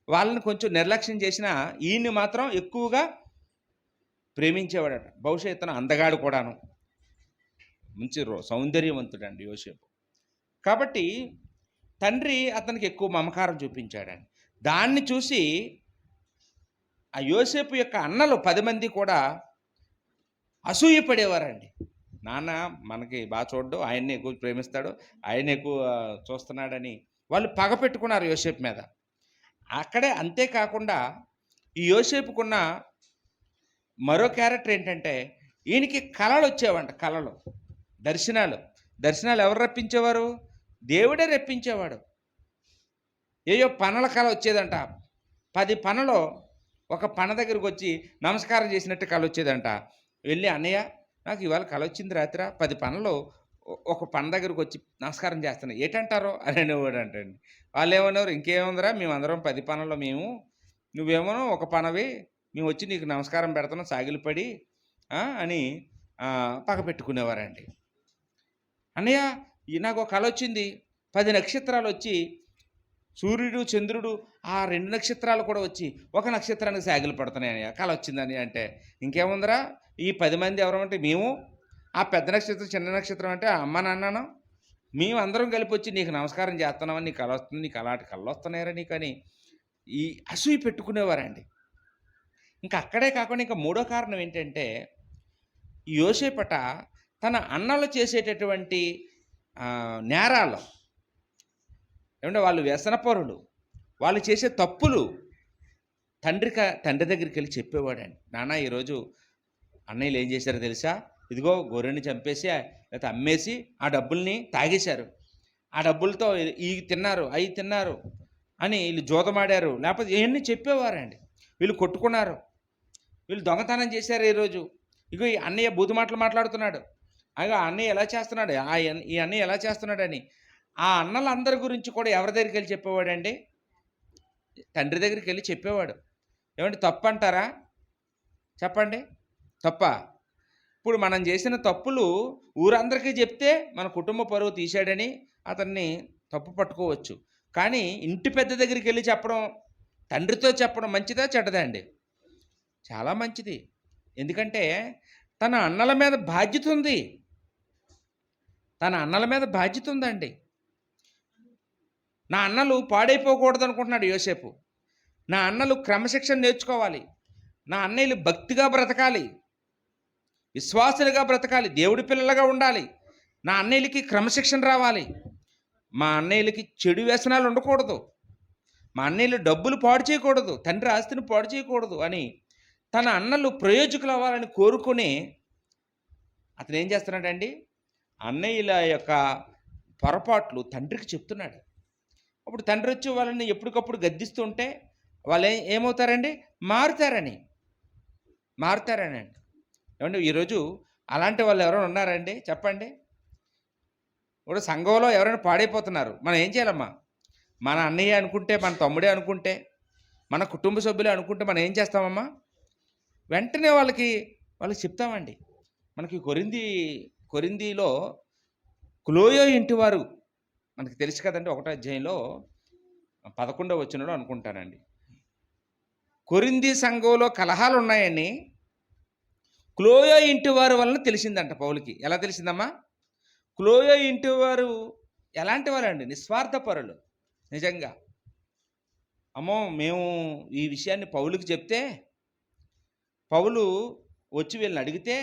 వాళ్ళని కొంచెం నిర్లక్ష్యం చేసినా ఈయన్ని మాత్రం ఎక్కువగా ప్రేమించేవాడట. బహుశా ఇతను అందగాడు కూడాను, మంచి సౌందర్యవంతుడు అండి యోసేపు. కాబట్టి తండ్రి అతనికి ఎక్కువ మమకారం చూపించాడండి. దాన్ని చూసి ఆ యోసేపు యొక్క అన్నలు 10 మంది కూడా అసూయపడేవారండి. నాన్న మనకి బాగా చూడ్డు, ఆయన్ని ఎక్కువ ప్రేమిస్తాడు, ఆయన ఎక్కువ చూస్తున్నాడని వాళ్ళు పగ పెట్టుకున్నారు యోసేపు మీద. అక్కడే అంతేకాకుండా ఈ యోసేపుకున్న మరో క్యారెక్టర్ ఏంటంటే, ఈయనకి కళలు వచ్చేవంట. దర్శనాలు ఎవరు రప్పించేవారు? దేవుడే రప్పించేవాడు. పనల కళ వచ్చేదంట. 10 పనలో ఒక పన దగ్గరకు వచ్చి నమస్కారం చేసినట్టు కళ వచ్చేదంట. వెళ్ళి, అన్నయ్య నాకు ఇవాళ కళ వచ్చింది రాత్రి, 10 పనలో ఒక పన దగ్గరకు వచ్చి నమస్కారం చేస్తున్నా, ఏటంటారో అని అనేవాడు అంటండి. వాళ్ళు ఏమన్నారు, ఇంకేముందిరా మేమందరం 10 పనలో నువ్వేమో ఒక పనవి, మేము వచ్చి నీకు నమస్కారం పెడుతున్నాం సాగిలిపడి అని పగ పెట్టుకునేవారండి. అన్నయ్య నాకు ఒక కళ వచ్చింది, 10 నక్షత్రాలు వచ్చి సూర్యుడు చంద్రుడు ఆ 2 నక్షత్రాలు కూడా వచ్చి ఒక నక్షత్రానికి సాగిలు పడుతున్నాయని కళ వచ్చిందని. అంటే ఇంకేముందిరా, ఈ 10 మంది ఎవరమంటే మేము, ఆ పెద్ద నక్షత్రం చిన్న నక్షత్రం అంటే అమ్మ నాన్నను, మేము అందరం కలిపి వచ్చి నీకు నమస్కారం చేస్తున్నామని నీకు కళ వస్తుంది, నీకు అలాంటి కళ్ళు వస్తున్నాయరా నీకని ఈ అసూయ పెట్టుకునేవారండి. ఇంకా అక్కడే కాకుండా ఇంకా మూడో కారణం ఏంటంటే, యోసేపట తన అన్నలు చేసేటటువంటి నేరాలు, ఏమంటే వాళ్ళు వ్యసనపరులు, వాళ్ళు చేసే తప్పులు తండ్రి దగ్గరికి వెళ్ళి చెప్పేవాడండి. నాన్న ఈరోజు అన్నయ్యలు ఏం చేశారో తెలుసా, ఇదిగో గొర్రెని చంపేసి లేకపోతే అమ్మేసి ఆ డబ్బుల్ని తాగేశారు, ఆ డబ్బులతో ఇవి తిన్నారు అవి తిన్నారు అని, వీళ్ళు జూదమాడారు, లేకపోతే ఇవన్నీ చెప్పేవారండి. వీళ్ళు కొట్టుకున్నారు, వీళ్ళు దొంగతనం చేశారు ఈరోజు, ఇగో ఈ అన్నయ్య బూతు మాటలు మాట్లాడుతున్నాడు, అయ్యో అన్నయ్య ఎలా చేస్తున్నాడు, ఈ అన్నయ్య ఎలా చేస్తున్నాడని ఆ అన్నలందరి గురించి కూడా ఎవరి దగ్గరికి వెళ్ళి చెప్పేవాడండి? తండ్రి దగ్గరికి వెళ్ళి చెప్పేవాడు. ఏమంటే తప్పు అంటారా? చెప్పండి, తప్ప? ఇప్పుడు మనం చేసిన తప్పులు ఊరందరికీ చెప్తే మన కుటుంబ పరువు తీశాడని అతన్ని తప్పు పట్టుకోవచ్చు. కానీ ఇంటి పెద్ద దగ్గరికి వెళ్ళి చెప్పడం, తండ్రితో చెప్పడం మంచిదా చెడ్డదా అండి? చాలా మంచిది. ఎందుకంటే తన అన్నల మీద బాధ్యత ఉంది, తన అన్నల మీద బాధ్యత ఉందండి. నా అన్నలు పాడైపోకూడదు అనుకుంటున్నాడు యోసేపు. నా అన్నలు క్రమశిక్షణ నేర్చుకోవాలి, నా అన్నయ్యలు భక్తిగా బ్రతకాలి, విశ్వాసులుగా బ్రతకాలి, దేవుడి పిల్లలుగా ఉండాలి, నా అన్నయ్యలకి క్రమశిక్షణ రావాలి, మా అన్నయ్యలకి చెడు వ్యసనాలు ఉండకూడదు, మా అన్నయ్యలు డబ్బులు పాడు చేయకూడదు, తండ్రి ఆస్తిని పాడు చేయకూడదు అని తన అన్నలు ప్రయోజకులు అవ్వాలని కోరుకుని అతను ఏం చేస్తున్నాడండి, అన్నయ్యల యొక్క పొరపాట్లు తండ్రికి చెప్తున్నాడు. అప్పుడు తండ్రి వచ్చి వాళ్ళని ఎప్పటికప్పుడు గద్దిస్తూ ఉంటే వాళ్ళు ఏమవుతారండి, మారుతారని అండి. ఏమంటే ఈరోజు అలాంటి వాళ్ళు ఎవరైనా ఉన్నారండి? చెప్పండి. ఇప్పుడు సంఘంలో ఎవరైనా పాడైపోతున్నారు, మనం ఏం చేయాలమ్మా? మన అన్నయ్య అనుకుంటే, మన తమ్ముడే అనుకుంటే, మన కుటుంబ సభ్యులే అనుకుంటే మనం ఏం చేస్తామమ్మా? వెంటనే వాళ్ళకి చెప్తామండి. మనకి కొరింథీలో క్లోయో ఇంటి వారు మనకి తెలుసు కదండి, 1వ అధ్యాయంలో 11వ వచనంలో అనుకుంటానండి, కొరింథీ సంఘంలో కలహాలు ఉన్నాయని క్లోయో ఇంటి వారి వలన తెలిసిందంట పౌలుకి. ఎలా తెలిసిందమ్మా? క్లోయో ఇంటి వారు ఎలాంటి వారండి? నిస్వార్థపరులు. నిజంగా అమ్మో, మేము ఈ విషయాన్ని పౌలుకి చెప్తే, పౌలు వచ్చి వీళ్ళని అడిగితే,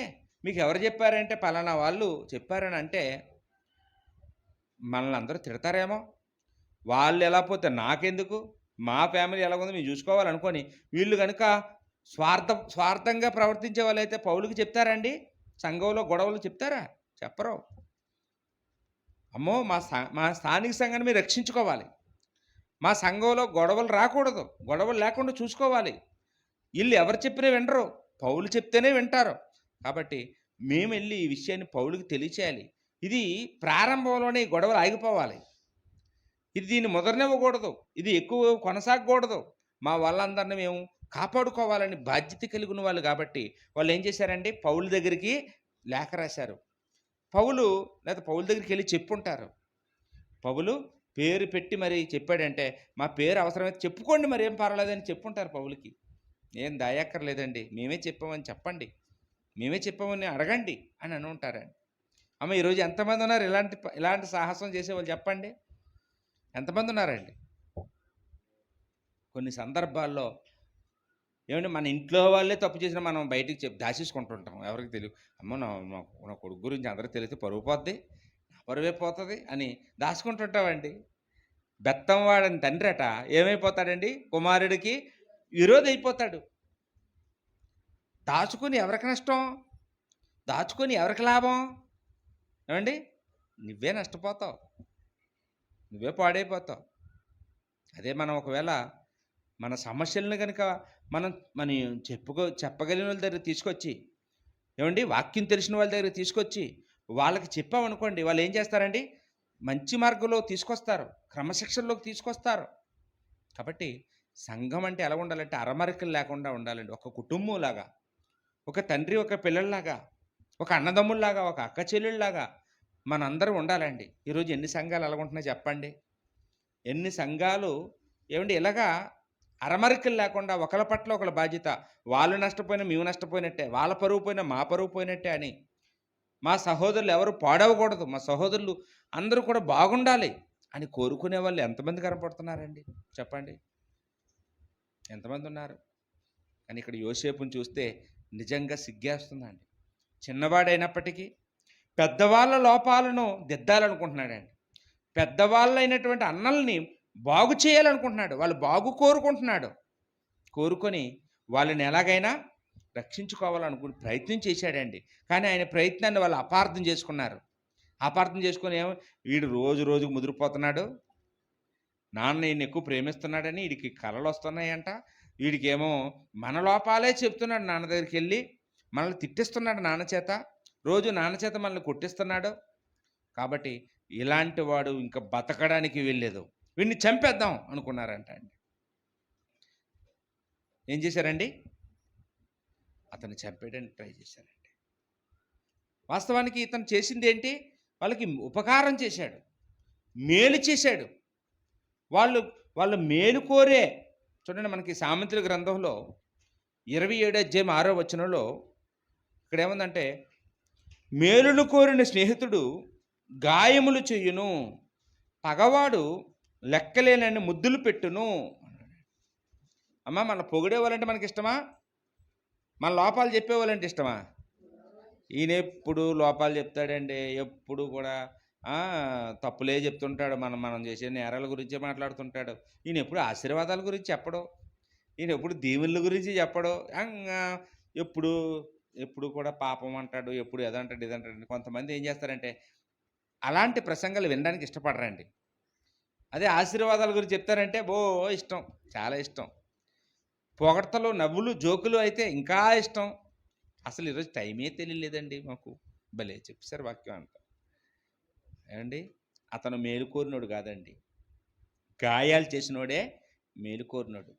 మీకు ఎవరు చెప్పారంటే పలానా వాళ్ళు చెప్పారని అంటే మనల్ని అందరూ తిడతారేమో, వాళ్ళు ఎలా పోతే నాకెందుకు, మా ఫ్యామిలీ ఎలా ఉందో మేము చూసుకోవాలనుకొని వీళ్ళు కనుక స్వార్థంగా ప్రవర్తించే వాళ్ళైతే పౌలుకి చెప్తారండి? సంఘంలో గొడవలు చెప్తారా? చెప్పరు. అమ్మో, మా స్థానిక సంఘాన్ని మీరు రక్షించుకోవాలి, మా సంఘంలో గొడవలు రాకూడదు, గొడవలు లేకుండా చూసుకోవాలి, వీళ్ళు ఎవరు చెప్పినా వినరు, పౌలు చెప్తేనే వింటారు. కాబట్టి మేము వెళ్ళి ఈ విషయాన్ని పౌలుకి తెలియచేయాలి. ఇది ప్రారంభంలోనే గొడవలు ఆగిపోవాలి, ఇది దీన్ని ముదరనివ్వకూడదు, ఇది ఎక్కువ కొనసాగకూడదు, మా వాళ్ళందరినీ మేము కాపాడుకోవాలని బాధ్యత కలిగిన వాళ్ళు. కాబట్టి వాళ్ళు ఏం చేశారండి, పౌలు దగ్గరికి లేఖ రాశారు. పౌలు దగ్గరికి వెళ్ళి చెప్పుంటారు. పౌలు పేరు పెట్టి మరి చెప్పాడంటే, మా పేరు అవసరమైతే చెప్పుకోండి, మరి ఏం పర్వాలేదని చెప్పుంటారు పౌలుకి. ఏం దాయక్కర్లేదండి, మేమే చెప్పామని చెప్పండి, మేమే చెప్పామని అడగండి అని ఉంటారండి. అమ్మ, ఈరోజు ఎంతమంది ఉన్నారు ఇలాంటి సాహసం చేసేవాళ్ళు? చెప్పండి, ఎంతమంది ఉన్నారండి? కొన్ని సందర్భాల్లో ఏమంటే మన ఇంట్లో వాళ్ళే తప్పు చేసినా మనం బయటికి దాచేసుకుంటుంటాం, ఎవరికి తెలియదు. అమ్మ, నా కొడుకు గురించి అందరికీ తెలిస్తే పరువు పోద్ది, నా పరువే పోతుంది అని దాచుకుంటుంటామండి. బెత్తం వాడని తండ్రి అట ఏమైపోతాడండి, కుమారుడికి విరోధి అయిపోతాడు. దాచుకొని ఎవరికి నష్టం, దాచుకొని ఎవరికి లాభం? ఏమండి, నువ్వే నష్టపోతావు, నువ్వే పాడైపోతావు. అదే మనం ఒకవేళ మన సమస్యలను కనుక మనం చెప్పగలిగిన వాళ్ళ దగ్గర తీసుకొచ్చి, ఏమండి వాక్యం తెలిసిన వాళ్ళ దగ్గర తీసుకొచ్చి వాళ్ళకి చెప్పామనుకోండి, వాళ్ళు ఏం చేస్తారండి, మంచి మార్గంలో తీసుకొస్తారు, క్రమశిక్షణలోకి తీసుకొస్తారు. కాబట్టి సంఘం అంటే ఎలా ఉండాలంటే అరమరికలు లేకుండా ఉండాలండి. ఒక కుటుంబంలాగా, ఒక తండ్రి ఒక పిల్లల్లాగా, ఒక అన్నదమ్ముల్లాగా, ఒక అక్క చెల్లెళ్ళలాగా మనందరం ఉండాలండి. ఈరోజు ఎన్ని సంఘాలు ఎలాగుంటున్నాయి చెప్పండి? ఎన్ని సంఘాలు ఏమండి ఇలాగా అరమరికలు లేకుండా ఒకరి పట్ల ఒకరి బాధ్యత, వాళ్ళు నష్టపోయినా మేము నష్టపోయినట్టే, వాళ్ళ పరువు పోయినా మా పరువు పోయినట్టే అని, మా సహోదరులు ఎవరు పాడవకూడదు, మా సహోదరులు అందరూ కూడా బాగుండాలి అని కోరుకునే వాళ్ళు ఎంతమంది కనపడుతున్నారండి? చెప్పండి, ఎంతమంది ఉన్నారు? కానీ ఇక్కడ యోసేపుని చూస్తే నిజంగా సిగ్గేస్తుందండి. చిన్నవాడైనప్పటికీ పెద్దవాళ్ళ లోపాలను దిద్దాలనుకుంటున్నాడండి. పెద్దవాళ్ళైనటువంటి అన్నల్ని బాగు చేయాలనుకుంటున్నాడు. వాళ్ళు బాగు కోరుకుంటున్నాడు. కోరుకొని వాళ్ళని ఎలాగైనా రక్షించుకోవాలనుకుని ప్రయత్నం చేశాడండి. కానీ ఆయన ప్రయత్నాన్ని వాళ్ళు అపార్థం చేసుకున్నారు. అపార్థం చేసుకొని వీడు రోజు రోజుకు ముదిరిపోతున్నాడు. నాన్న ఈయన్ని ఎక్కువ ప్రేమిస్తున్నాడని వీడికి కలలు వస్తున్నాయంట. వీడికేమో మన లోపాలే చెప్తున్నాడు నాన్న దగ్గరికి వెళ్ళి. మనల్ని తిట్టిస్తున్నాడు నాన్న చేత. రోజు నాన్న చేత మనల్ని కొట్టిస్తున్నాడు. కాబట్టి ఇలాంటి వాడు ఇంకా బతకడానికి వెళ్ళలేదు. వీడిని చంపేద్దాం అనుకున్నారంట అండి. ఏం చేశారండి? అతను చంపేయడానికి ట్రై చేశారండి. వాస్తవానికి ఇతను చేసింది ఏంటి? వాళ్ళకి ఉపకారం చేశాడు, మేలు చేశాడు. వాళ్ళు మేలు కోరే. చూడండి, మనకి సామెతల గ్రంథంలో 27 అధ్యాయం 6వ వచనంలో ఇక్కడ ఏముందంటే, మేలును కోరిన స్నేహితుడు గాయములు చెయ్యును, పగవాడు లెక్కలేనన్ని ముద్దులు పెట్టును. అమ్మ, మన పొగిడేవాళ్ళంటే మనకి ఇష్టమా? మన లోపాలు చెప్పేవాళ్ళంటే ఇష్టమా? ఈయన ఎప్పుడు లోపాలు చెప్తాడండి. ఎప్పుడు కూడా తప్పులే చెప్తుంటాడు. మనం చేసే నేరాల గురించే మాట్లాడుతుంటాడు. ఈయన ఎప్పుడు ఆశీర్వాదాల గురించి చెప్పడు. ఈయన ఎప్పుడు దీవెనల గురించి చెప్పడు. ఎప్పుడు ఎప్పుడు కూడా పాపం అంటాడు. ఎప్పుడు ఎదంటాడు ఇదంటాడు. కొంతమంది ఏం చేస్తారంటే అలాంటి ప్రసంగాలు వినడానికి ఇష్టపడరండి. అదే ఆశీర్వాదాల గురించి చెప్తారంటే ఇష్టం, చాలా ఇష్టం. పొగడ్తలు, నవ్వులు, జోకులు అయితే ఇంకా ఇష్టం. అసలు ఈరోజు టైమే తెలియలేదండి మాకు. భలే చెప్పారు వాక్యం అంట. ఏమండి, అతను మేలుకోరినోడు కాదండి, గాయాలు చేసినోడే మేలుకోరినోడు.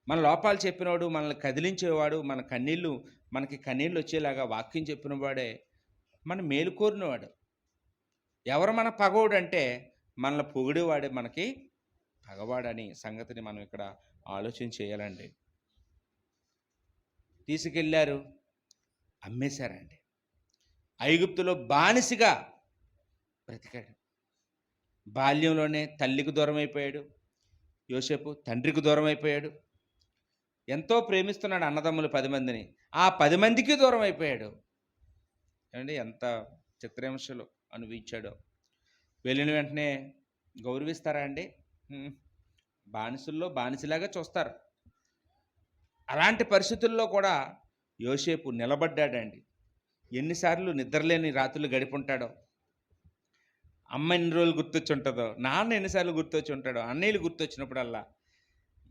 మన లోపాలు చెప్పినవాడు, మనల్ని కదిలించేవాడు, మనకి కన్నీళ్ళు వచ్చేలాగా వాక్యం చెప్పిన వాడే మన మేలుకోరినవాడు. ఎవరు మన పగవాడు అంటే మనల్ని పొగిడేవాడే మనకి పగవాడని సంగతిని మనం ఇక్కడ ఆలోచన చేయాలండి. తీసుకెళ్ళారు, అమ్మేశారండి. ఐగుప్తులో బానిసగా బ్రతికాడు. బాల్యంలోనే తల్లికి దూరం అయిపోయాడు యోసేపు, తండ్రికి దూరం అయిపోయాడు. ఎంతో ప్రేమిస్తున్నాడు అన్నదమ్ములు 10 మందిని, ఆ 10 మందికి దూరం అయిపోయాడు. ఏమండి, ఎంత చిత్రహింసలు అనుభవించాడో. వెళ్ళిన వెంటనే గౌరవిస్తారా అండి? బానిసల్లో బానిసలాగా చూస్తారు. అలాంటి పరిస్థితుల్లో కూడా యోసేపు నిలబడ్డాడండి. ఎన్నిసార్లు నిద్రలేని రాత్రులు గడిపుంటాడో. అమ్మ ఎన్ని రోజులు గుర్తొచ్చి ఉంటుందో, నాన్న ఎన్నిసార్లు గుర్తొచ్చి ఉంటాడో, అన్నయ్యలు గుర్తొచ్చినప్పుడల్లా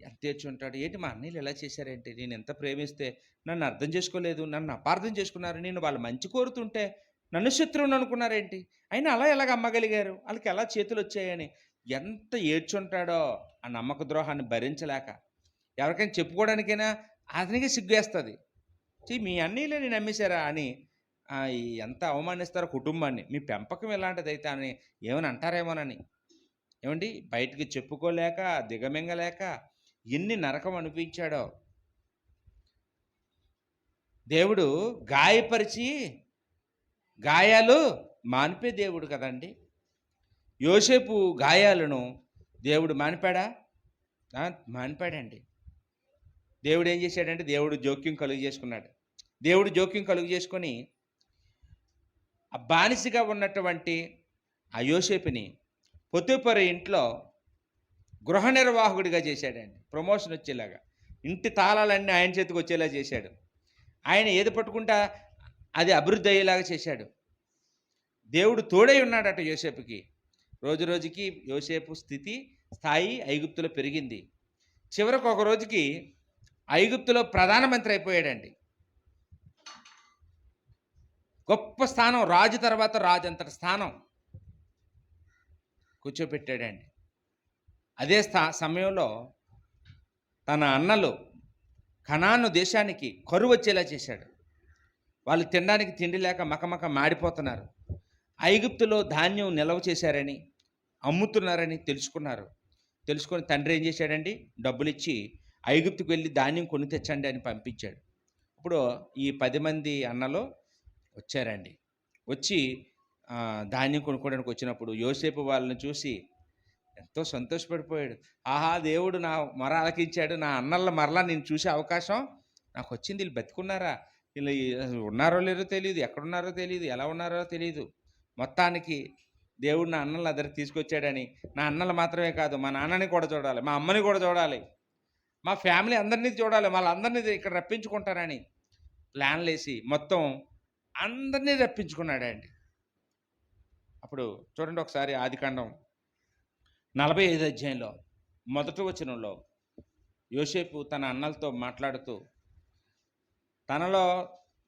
ఎంత ఏడ్చి ఉంటాడు. ఏంటి మా అన్నయ్యలు ఎలా చేశారేంటి? నేను ఎంత ప్రేమిస్తే నన్ను అర్థం చేసుకోలేదు, నన్ను అపార్థం చేసుకున్నారు, నేను వాళ్ళు మంచి కోరుతుంటే నన్ను శత్రువుని అనుకున్నారేంటి, అయినా అలా ఎలాగ అమ్మగలిగారు, వాళ్ళకి ఎలా చేతులు వచ్చాయని ఎంత ఏడ్చుంటాడో. ఆ నమ్మక ద్రోహాన్ని భరించలేక ఎవరికైనా చెప్పుకోవడానికైనా అతనికి సిగ్గేస్తుంది. మీ అన్నయ్యలే నేను నమ్మేశారా అని ఎంత అవమానిస్తారో కుటుంబాన్ని. మీ పెంపకం ఎలాంటిదైతే అని ఏమని అంటారేమోనని. ఏమండి, బయటికి చెప్పుకోలేక దిగమింగలేక ఎన్ని నరకం అనిపించాడో. దేవుడు గాయపరిచి గాయాలు మానిపే దేవుడు కదండి. యోసేపు గాయాలను దేవుడు మానిపాడా? మానిపాడండి. దేవుడు ఏం చేశాడంటే దేవుడు జోక్యం కలుగు చేసుకున్నాడు. దేవుడు జోక్యం కలుగు చేసుకొని ఆ బానిసగా ఉన్నటువంటి ఆ యోసేపుని పొతిఫర ఇంట్లో గృహ నిర్వాహకుడిగా చేశాడండి. ప్రమోషన్ వచ్చేలాగా, ఇంటి తాళాలన్నీ ఆయన చేతికి వచ్చేలా చేశాడు. ఆయన ఏది పట్టుకుంటా అది అభివృద్ధి అయ్యేలాగా చేశాడు. దేవుడు తోడై ఉన్నాడట యోసేపుకి. రోజు రోజుకి యోసేపు స్థాయి ఐగుప్తులో పెరిగింది. చివరకు ఒక రోజుకి ఐగుప్తులో ప్రధానమంత్రి అయిపోయాడండి. గొప్ప స్థానం, రాజు తర్వాత రాజు అంతటి స్థానం కూర్చోపెట్టాడండి. అదే సమయంలో తన అన్నలు కనాను దేశానికి కరువు వచ్చేలా చేశాడు. వాళ్ళు తినడానికి తిండి లేక మకమక మాడిపోతున్నారు. ఐగుప్తులో ధాన్యం నిల్వ చేశారని, అమ్ముతున్నారని తెలుసుకొని తండ్రి ఏం చేశాడండి, డబ్బులు ఇచ్చి ఐగుప్తుకు వెళ్ళి ధాన్యం కొని తెచ్చండి అని పంపించాడు. ఇప్పుడు ఈ 10 మంది అన్నలు వచ్చారండి. వచ్చి ధాన్యం కొనుక్కోవడానికి వచ్చినప్పుడు యోసేపు వాళ్ళని చూసి ఎంతో సంతోషపడిపోయాడు. ఆహా, దేవుడు నా మొర ఆలకించాడు, నా అన్నల మరలా నేను చూసే అవకాశం నాకు వచ్చింది, వీళ్ళు బతికున్నారా, ఇలా ఉన్నారో లేరో తెలియదు, ఎక్కడున్నారో తెలియదు, ఎలా ఉన్నారో తెలియదు. మొత్తానికి దేవుడు నా అన్నల దగ్గరికి తీసుకొచ్చాడని, నా అన్నలు మాత్రమే కాదు మా నాన్నని కూడా చూడాలి, మా అమ్మని కూడా చూడాలి, మా ఫ్యామిలీ అందరినీ చూడాలి, వాళ్ళందరినీ ఇక్కడ రప్పించుకుంటానని ప్లాన్లు వేసి మొత్తం అందరినీ రప్పించుకున్నాడండి. అప్పుడు చూడండి ఒకసారి ఆదికాండం 45 అధ్యాయంలో మొదటి వచనంలో యోసేపు తన అన్నలతో మాట్లాడుతూ తనలో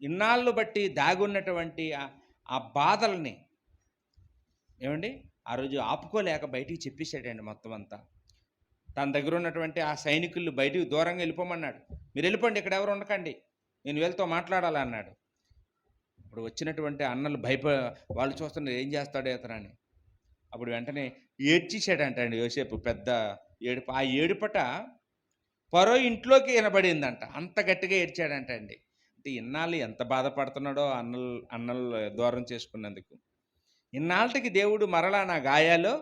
ఇన్నాళ్ళు బట్టి దాగున్నటువంటి ఆ బాధల్ని ఏమండి ఆ రోజు ఆపుకోలేక బయటికి చెప్పేశాడండి మొత్తం అంతా. తన దగ్గర ఉన్నటువంటి ఆ సైనికులు బయటికి దూరంగా వెళ్ళిపోమన్నాడు. మీరు వెళ్ళిపోండి, ఇక్కడ ఎవరు ఉండకండి, నేను వీళ్ళతో మాట్లాడాలి అన్నాడు. ఇప్పుడు వచ్చినటువంటి అన్నలు వాళ్ళు చూస్తున్నారు ఏం చేస్తాడో ఇతనని. అప్పుడు వెంటనే ఏడ్చేసాడంట అండి యోసేపు, పెద్ద ఏడుపు. ఆ ఏడుపట ఫరో ఇంట్లోకి వినబడిందంట, అంత గట్టిగా ఏడ్చాడంట అండి. అంటే ఇన్నాళ్ళు ఎంత బాధపడుతున్నాడో అన్నలు దూరం చేసుకున్నందుకు. ఇన్నాళ్ళకి దేవుడు మరలా నా గాయాలు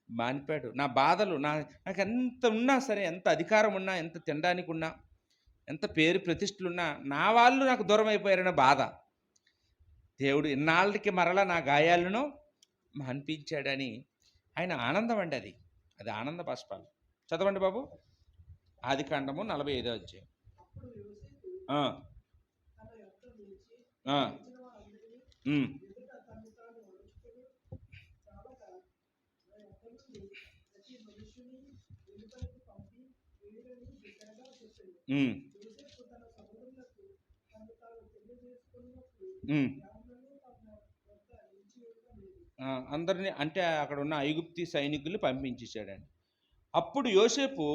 మానిపాడు, నా బాధలు, నాకు ఎంత ఉన్నా సరే, ఎంత అధికారం ఉన్నా, ఎంత తినడానికి ఉన్నా, ఎంత పేరు ప్రతిష్టలున్నా, నా వాళ్ళు నాకు దూరం అయిపోయారనే బాధ దేవుడు ఇన్నాళ్ళకి మరలా నా గాయాలను మాన్పించాడని ఆయన ఆనందం అండి. అది ఆనంద బాష్పాలు. చదవండి బాబు, ఆదికాండము 45వ అధ్యాయం. అందరినీ అంటే అక్కడ ఉన్న ఐగుప్తి సైనికులు పంపించేశాడండి. అప్పుడు యోసేపు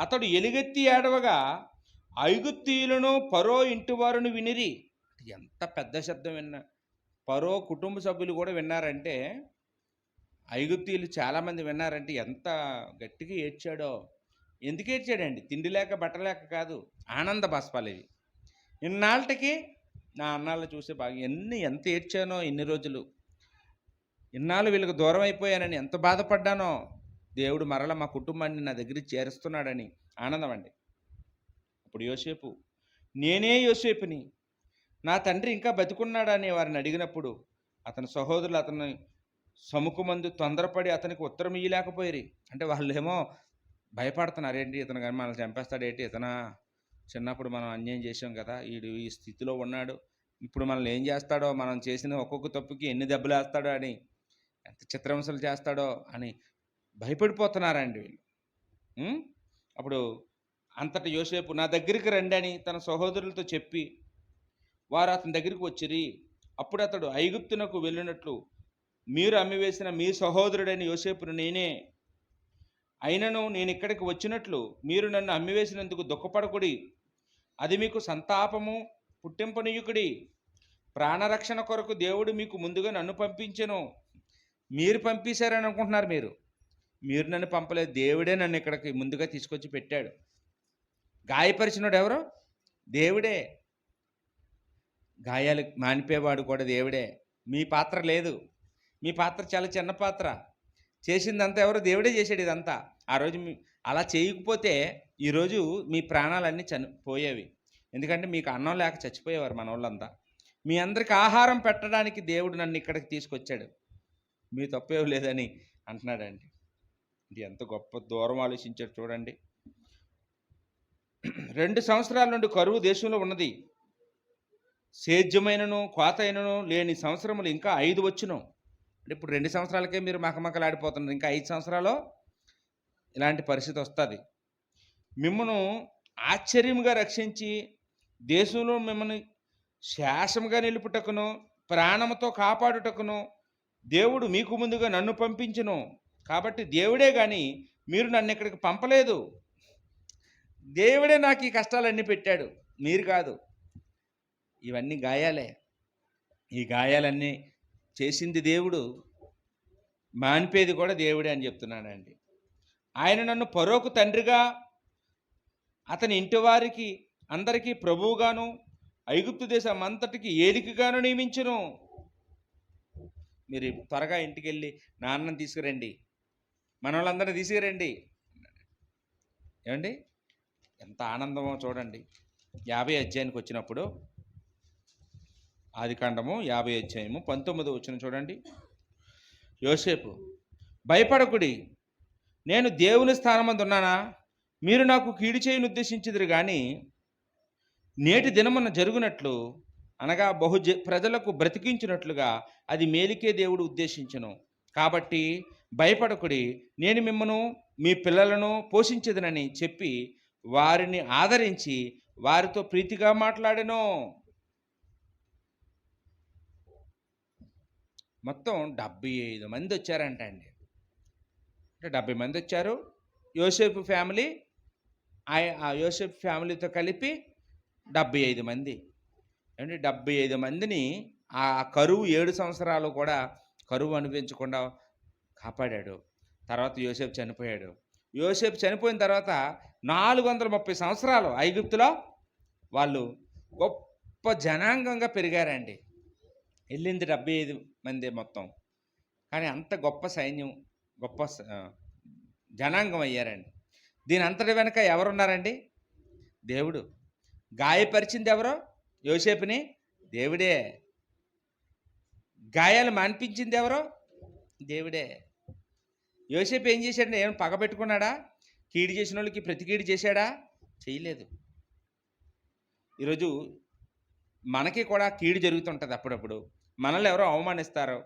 అతడు ఎలుగెత్తి ఏడవగా ఐగుప్తీయులను ఫరో ఇంటి వారును వినిరి. ఎంత పెద్ద శబ్దం విన్నా, ఫరో కుటుంబ సభ్యులు కూడా విన్నారంటే, ఐగుప్తీయులు చాలామంది విన్నారంటే ఎంత గట్టిగా ఏడ్చాడో. ఎందుకు ఏడ్చాడండి? తిండి లేక బట్టలేక కాదు, ఆనంద బాష్పాలు ఇవి. ఇన్నాళ్ళకి నా అన్నాళ్ళు చూసే బాగా ఎంత ఏడ్చానో ఇన్ని రోజులు, ఇన్నాళ్ళు వీళ్ళకి దూరం అయిపోయానని ఎంత బాధపడ్డానో, దేవుడు మరల మా కుటుంబాన్ని నా దగ్గరికి చేరుస్తున్నాడని ఆనందం అండి. అప్పుడు యోసేపు, నేనే యోసేపుని, నా తండ్రి ఇంకా బతికున్నాడని వారిని అడిగినప్పుడు అతని సహోదరులు అతని సముఖమందు తొందరపడి అతనికి ఉత్తరం ఇయ్యలేకపోయారు. అంటే వాళ్ళేమో భయపడుతున్నారు, ఏంటి ఇతను కానీ మనల్ని చంపేస్తాడేంటి, ఇతనా చిన్నప్పుడు మనం అన్యాయం చేసాం కదా, వీడు ఈ స్థితిలో ఉన్నాడు, ఇప్పుడు మనల్ని ఏం చేస్తాడో, మనం చేసిన ఒక్కొక్క తప్పుకి ఎన్ని దెబ్బలు వేస్తాడో అని, ఎంత చిత్రహింసలు చేస్తాడో అని భయపడిపోతున్నారండి వీళ్ళు. అప్పుడు అంతటి యోసేపు, నా దగ్గరికి రండి అని తన సహోదరులతో చెప్పి వారు అతని దగ్గరికి వచ్చిరి. అప్పుడు అతడు, ఐగుప్తునకు వెళ్ళినట్లు మీరు అమ్మివేసిన మీ సహోదరుడైన యోసేపును నేనే, అయినను నేను ఇక్కడికి వచ్చినట్లు మీరు నన్ను అమ్మివేసినందుకు దుఃఖపడకుడి, అది మీకు సంతాపము పుట్టింపనీయుకుడి. ప్రాణరక్షణ కొరకు దేవుడు మీకు ముందుగా నన్ను పంపించెను. మీరు పంపించారని అనుకుంటున్నారు, మీరు నన్ను పంపలేదు, దేవుడే నన్ను ఇక్కడికి ముందుగా తీసుకొచ్చి పెట్టాడు. గాయపరిచినోడు ఎవరు? దేవుడే. గాయాలు మానిపేవాడు కూడా దేవుడే. మీ పాత్ర లేదు, మీ పాత్ర చాలా చిన్న పాత్ర. చేసిందంతా ఎవరు? దేవుడే చేశాడు ఇదంతా. ఆ రోజు అలా చేయకపోతే ఈరోజు మీ ప్రాణాలన్నీ చనిపోయేవి. ఎందుకంటే మీకు అన్నం లేక చచ్చిపోయేవారు మన వాళ్ళంతా. మీ అందరికి ఆహారం పెట్టడానికి దేవుడు నన్ను ఇక్కడికి తీసుకొచ్చాడు, మీ తప్పేవి లేదని అంటున్నాడండి. ఇది ఎంత గొప్ప దూరం ఆలోచించాడు చూడండి. 2 సంవత్సరాల నుండి కరువు దేశంలో ఉన్నది, సేద్యమైనను కోతైనను లేని సంవత్సరములు ఇంకా 5 వచ్చును. అంటే ఇప్పుడు 2 సంవత్సరాలకే మీరు మకమకలాడిపోతున్నారు, ఇంకా 5 సంవత్సరాలు ఇలాంటి పరిస్థితి వస్తుంది. మిమ్మను ఆశ్చర్యముగా రక్షించి దేశంలో మిమ్మల్ని శాసముగా నిలుపుటకును ప్రాణముతో కాపాడుటకును దేవుడు మీకు ముందుగా నన్ను పంపించును. కాబట్టి దేవుడే కానీ మీరు నన్ను ఇక్కడికి పంపలేదు. దేవుడే నాకు ఈ కష్టాలన్నీ పెట్టాడు, మీరు కాదు. ఇవన్నీ గాయాలే. ఈ గాయాలన్నీ చేసింది దేవుడు, మానిపేది కూడా దేవుడే అని చెప్తున్నానండి. ఆయన నన్ను ఫరోకు తండ్రిగా, అతని ఇంటి వారికి అందరికీ ప్రభువుగాను, ఐగుప్తు దేశం అంతటికి ఏలికగాను నియమించును. మీరు త్వరగా ఇంటికి వెళ్ళి నాన్నని తీసుకురండి, మన వాళ్ళందరినీ తీసుకురండి. ఏమండి ఎంత ఆనందమో చూడండి. 50 అధ్యాయానికి వచ్చినప్పుడు ఆదికాండము 50 అధ్యాయము 19 వచనం చూడండి. యోసేపు, భయపడకుడి, నేను దేవుని స్థానమందు ఉన్నానా? మీరు నాకు కీడు చేయను ఉద్దేశించిదిరు కానీ నేటి దినమున జరుగునట్లు, అనగా ప్రజలకు బ్రతికించినట్లుగా అది మేలికే దేవుడు ఉద్దేశించును. కాబట్టి భయపడకుడి, నేను మిమ్మను మీ పిల్లలను పోషించదనని చెప్పి వారిని ఆదరించి వారితో ప్రీతిగా మాట్లాడెను. మొత్తం 75 మంది వచ్చారంట అండి. అంటే 70 మంది వచ్చారు. యోసేపు ఫ్యామిలీ, ఆ యోసేపు ఫ్యామిలీతో కలిపి 75 మంది. అంటే 75 మందిని ఆ కరువు 7 సంవత్సరాలు కూడా కరువు అనిపించకుండా కాపాడాడు. తర్వాత యోసేపు చనిపోయాడు. యోసేపు చనిపోయిన తర్వాత 430 సంవత్సరాలు ఐగుప్తులో వాళ్ళు గొప్ప జనాంగంగా పెరిగారండి. వెళ్ళింది 75 మంది మొత్తం, కానీ అంత గొప్ప సైన్యం, గొప్ప జనాంగం అయ్యారండి. దీని అంతటి వెనక ఎవరున్నారండి? దేవుడు. గాయపరిచింది ఎవరో? యోసేపుని దేవుడే. గాయాలు మాన్పించింది ఎవరో? దేవుడే. యోసేపు ఏం చేశాడంటే, ఏమైనా పగ పెట్టుకున్నాడా? కీడు చేసిన వాళ్ళకి ప్రతి కీడు చేశాడా? చేయలేదు. ఈరోజు మనకి కూడా కీడు జరుగుతుంటుంది అప్పుడప్పుడు. మనల్ని ఎవరో అవమానిస్తారు,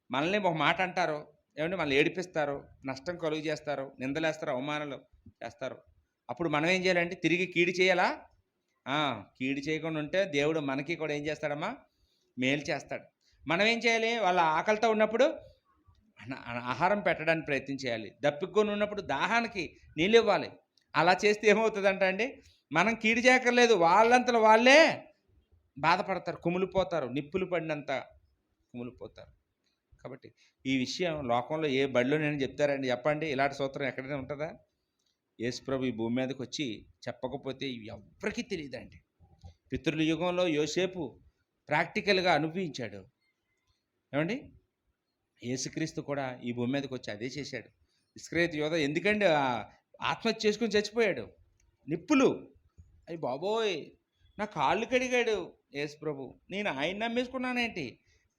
మనల్ని ఒక మాట అంటారు, ఏమంటే మనల్ని ఏడిపిస్తారు, నష్టం కలుగు చేస్తారు, నిందలేస్తారు, అవమానాలు చేస్తారు. అప్పుడు మనం ఏం చేయాలంటే తిరిగి కీడు చేయాలా? కీడు చేయకుండా ఉంటే దేవుడు మనకి కూడా ఏం చేస్తాడమ్మా? మేలు చేస్తాడు. మనం ఏం చేయాలి? వాళ్ళ ఆకలితో ఉన్నప్పుడు ఆహారం పెట్టడానికి ప్రయత్నం చేయాలి. దప్పికొని ఉన్నప్పుడు దాహానికి నీళ్ళు ఇవ్వాలి. అలా చేస్తే ఏమవుతుందంట అండి, మనం కీడు చేయక్కర్లేదు, వాళ్ళంతలో వాళ్ళే బాధపడతారు, కుమిలిపోతారు, నిప్పులు పడినంత కుమిలిపోతారు. కాబట్టి ఈ విషయం లోకంలో ఏ బడిలో నేను చెప్తారండి? చెప్పండి, ఇలాంటి సూత్రం ఎక్కడైనా ఉంటుందా? యేసుప్రభు ఈ భూమి మీదకి వచ్చి చెప్పకపోతే ఎవరికీ తెలియదండి. పితృల యుగంలో యోసేపు ప్రాక్టికల్గా అనుభవించాడు. ఏమండి, యేసుక్రీస్తు కూడా ఈ భూమి మీదకి వచ్చి అదే చేశాడు. ఇస్కరియోతు యోధ ఎందుకండి ఆత్మహత్య చేసుకుని చచ్చిపోయాడు? నిప్పులు, అయ్యి బాబోయ్, నా కాళ్ళు కడిగాడు యేసుప్రభు, నేను ఆయన నమ్మేసుకున్నానేంటి,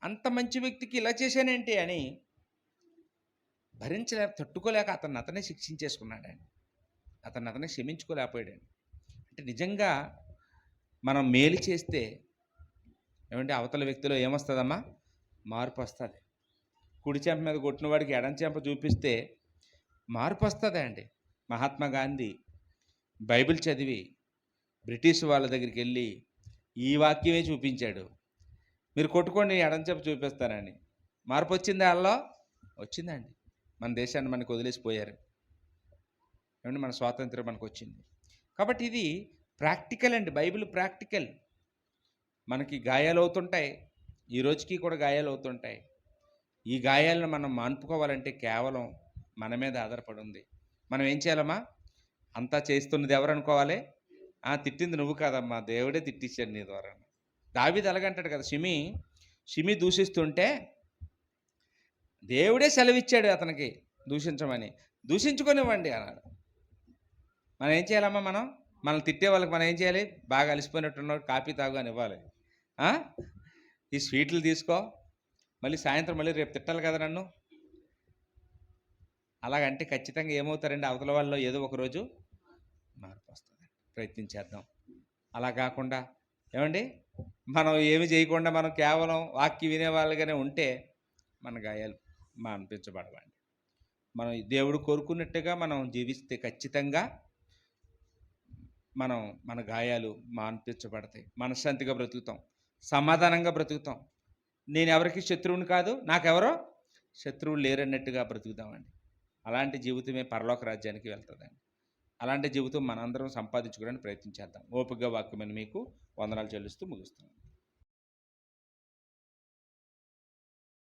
అంత మంచి వ్యక్తికి ఇలా చేశానేంటి అని భరించలేక, తట్టుకోలేక అతనే శిక్షించేసుకున్నాడండి. అతనే క్షమించుకోలేకపోయాడండి. అంటే నిజంగా మనం మేలు చేస్తే ఏమంటే అవతల వ్యక్తిలో ఏమొస్తుందమ్మా? మార్పు వస్తుంది. కుడి చెంప మీద కొట్టిన వాడికి ఎడం చెంప చూపిస్తే మార్పు వస్తుంది అండి. మహాత్మా గాంధీ బైబిల్ చదివి బ్రిటిష్ వాళ్ళ దగ్గరికి వెళ్ళి ఈ వాక్యమే చూపించాడు, మీరు కొట్టుకోండి ఎడం చెంప చూపిస్తానని. మార్పు వచ్చిందా? వాళ్ళలో వచ్చిందండి. మన దేశాన్ని మనకు వదిలేసిపోయారు. ఏమంటే మన స్వాతంత్రం మనకు వచ్చింది. కాబట్టి ఇది ప్రాక్టికల్ అండి, బైబిల్ ప్రాక్టికల్. మనకి గాయాలు అవుతుంటాయి, ఈ రోజుకి కూడా గాయాలు అవుతుంటాయి. ఈ గాయాలను మనం మాన్పుకోవాలంటే కేవలం మన మీద ఆధారపడి ఉంది. మనం ఏం చేయాలమ్మా? అంతా చేస్తున్నది ఎవరు అనుకోవాలి? తిట్టింది నువ్వు కాదమ్మా, దేవుడే తిట్టించాడు నీ ద్వారా. దావీదు ఎలాగంటాడు కదా, షిమి దూషిస్తుంటే దేవుడే సెలవిచ్చాడు అతనికి దూషించమని, దూషించుకొనివ్వండి అన్నాడు. మనం ఏం చేయాలమ్మా? మనల్ని తిట్టే వాళ్ళకి మనం ఏం చేయాలి? బాగా అలసిపోయినట్టున్నాడు, కాఫీ తాగు అని ఇవ్వాలి. ఈ స్వీట్లు తీసుకో, మళ్ళీ సాయంత్రం మళ్ళీ రేపు తిట్టాలి కదా నన్ను. అలాగంటే ఖచ్చితంగా ఏమవుతారండి, అవతల వాళ్ళలో ఏదో ఒకరోజు మార్పు వస్తుంది. ప్రయత్నించేద్దాం. అలా కాకుండా ఏమండి, మనం ఏమి చేయకుండా మనం కేవలం వాక్యం వినేవాళ్ళుగానే ఉంటే మన గాయాలు అనిపించబడవండి. మనం దేవుడు కోరుకున్నట్టుగా మనం జీవిస్తే ఖచ్చితంగా మన గాయాలు మాన్పించబడతాయి. మనశ్శాంతిగా బ్రతుకుతాం, సమాధానంగా బ్రతుకుతాం. నేను ఎవరికి శత్రువుని కాదు, నాకెవరో శత్రువులు లేరన్నట్టుగా బ్రతుకుతామండి. అలాంటి జీవితమే పరలోక రాజ్యానికి వెళ్తుందండి. అలాంటి జీవితం మనందరం సంపాదించుకోవడానికి ప్రయత్నించేద్దాం. ఓపికగా వాక్యమని మీకు వందనాలు చెల్లిస్తూ ముగిస్తున్నాను.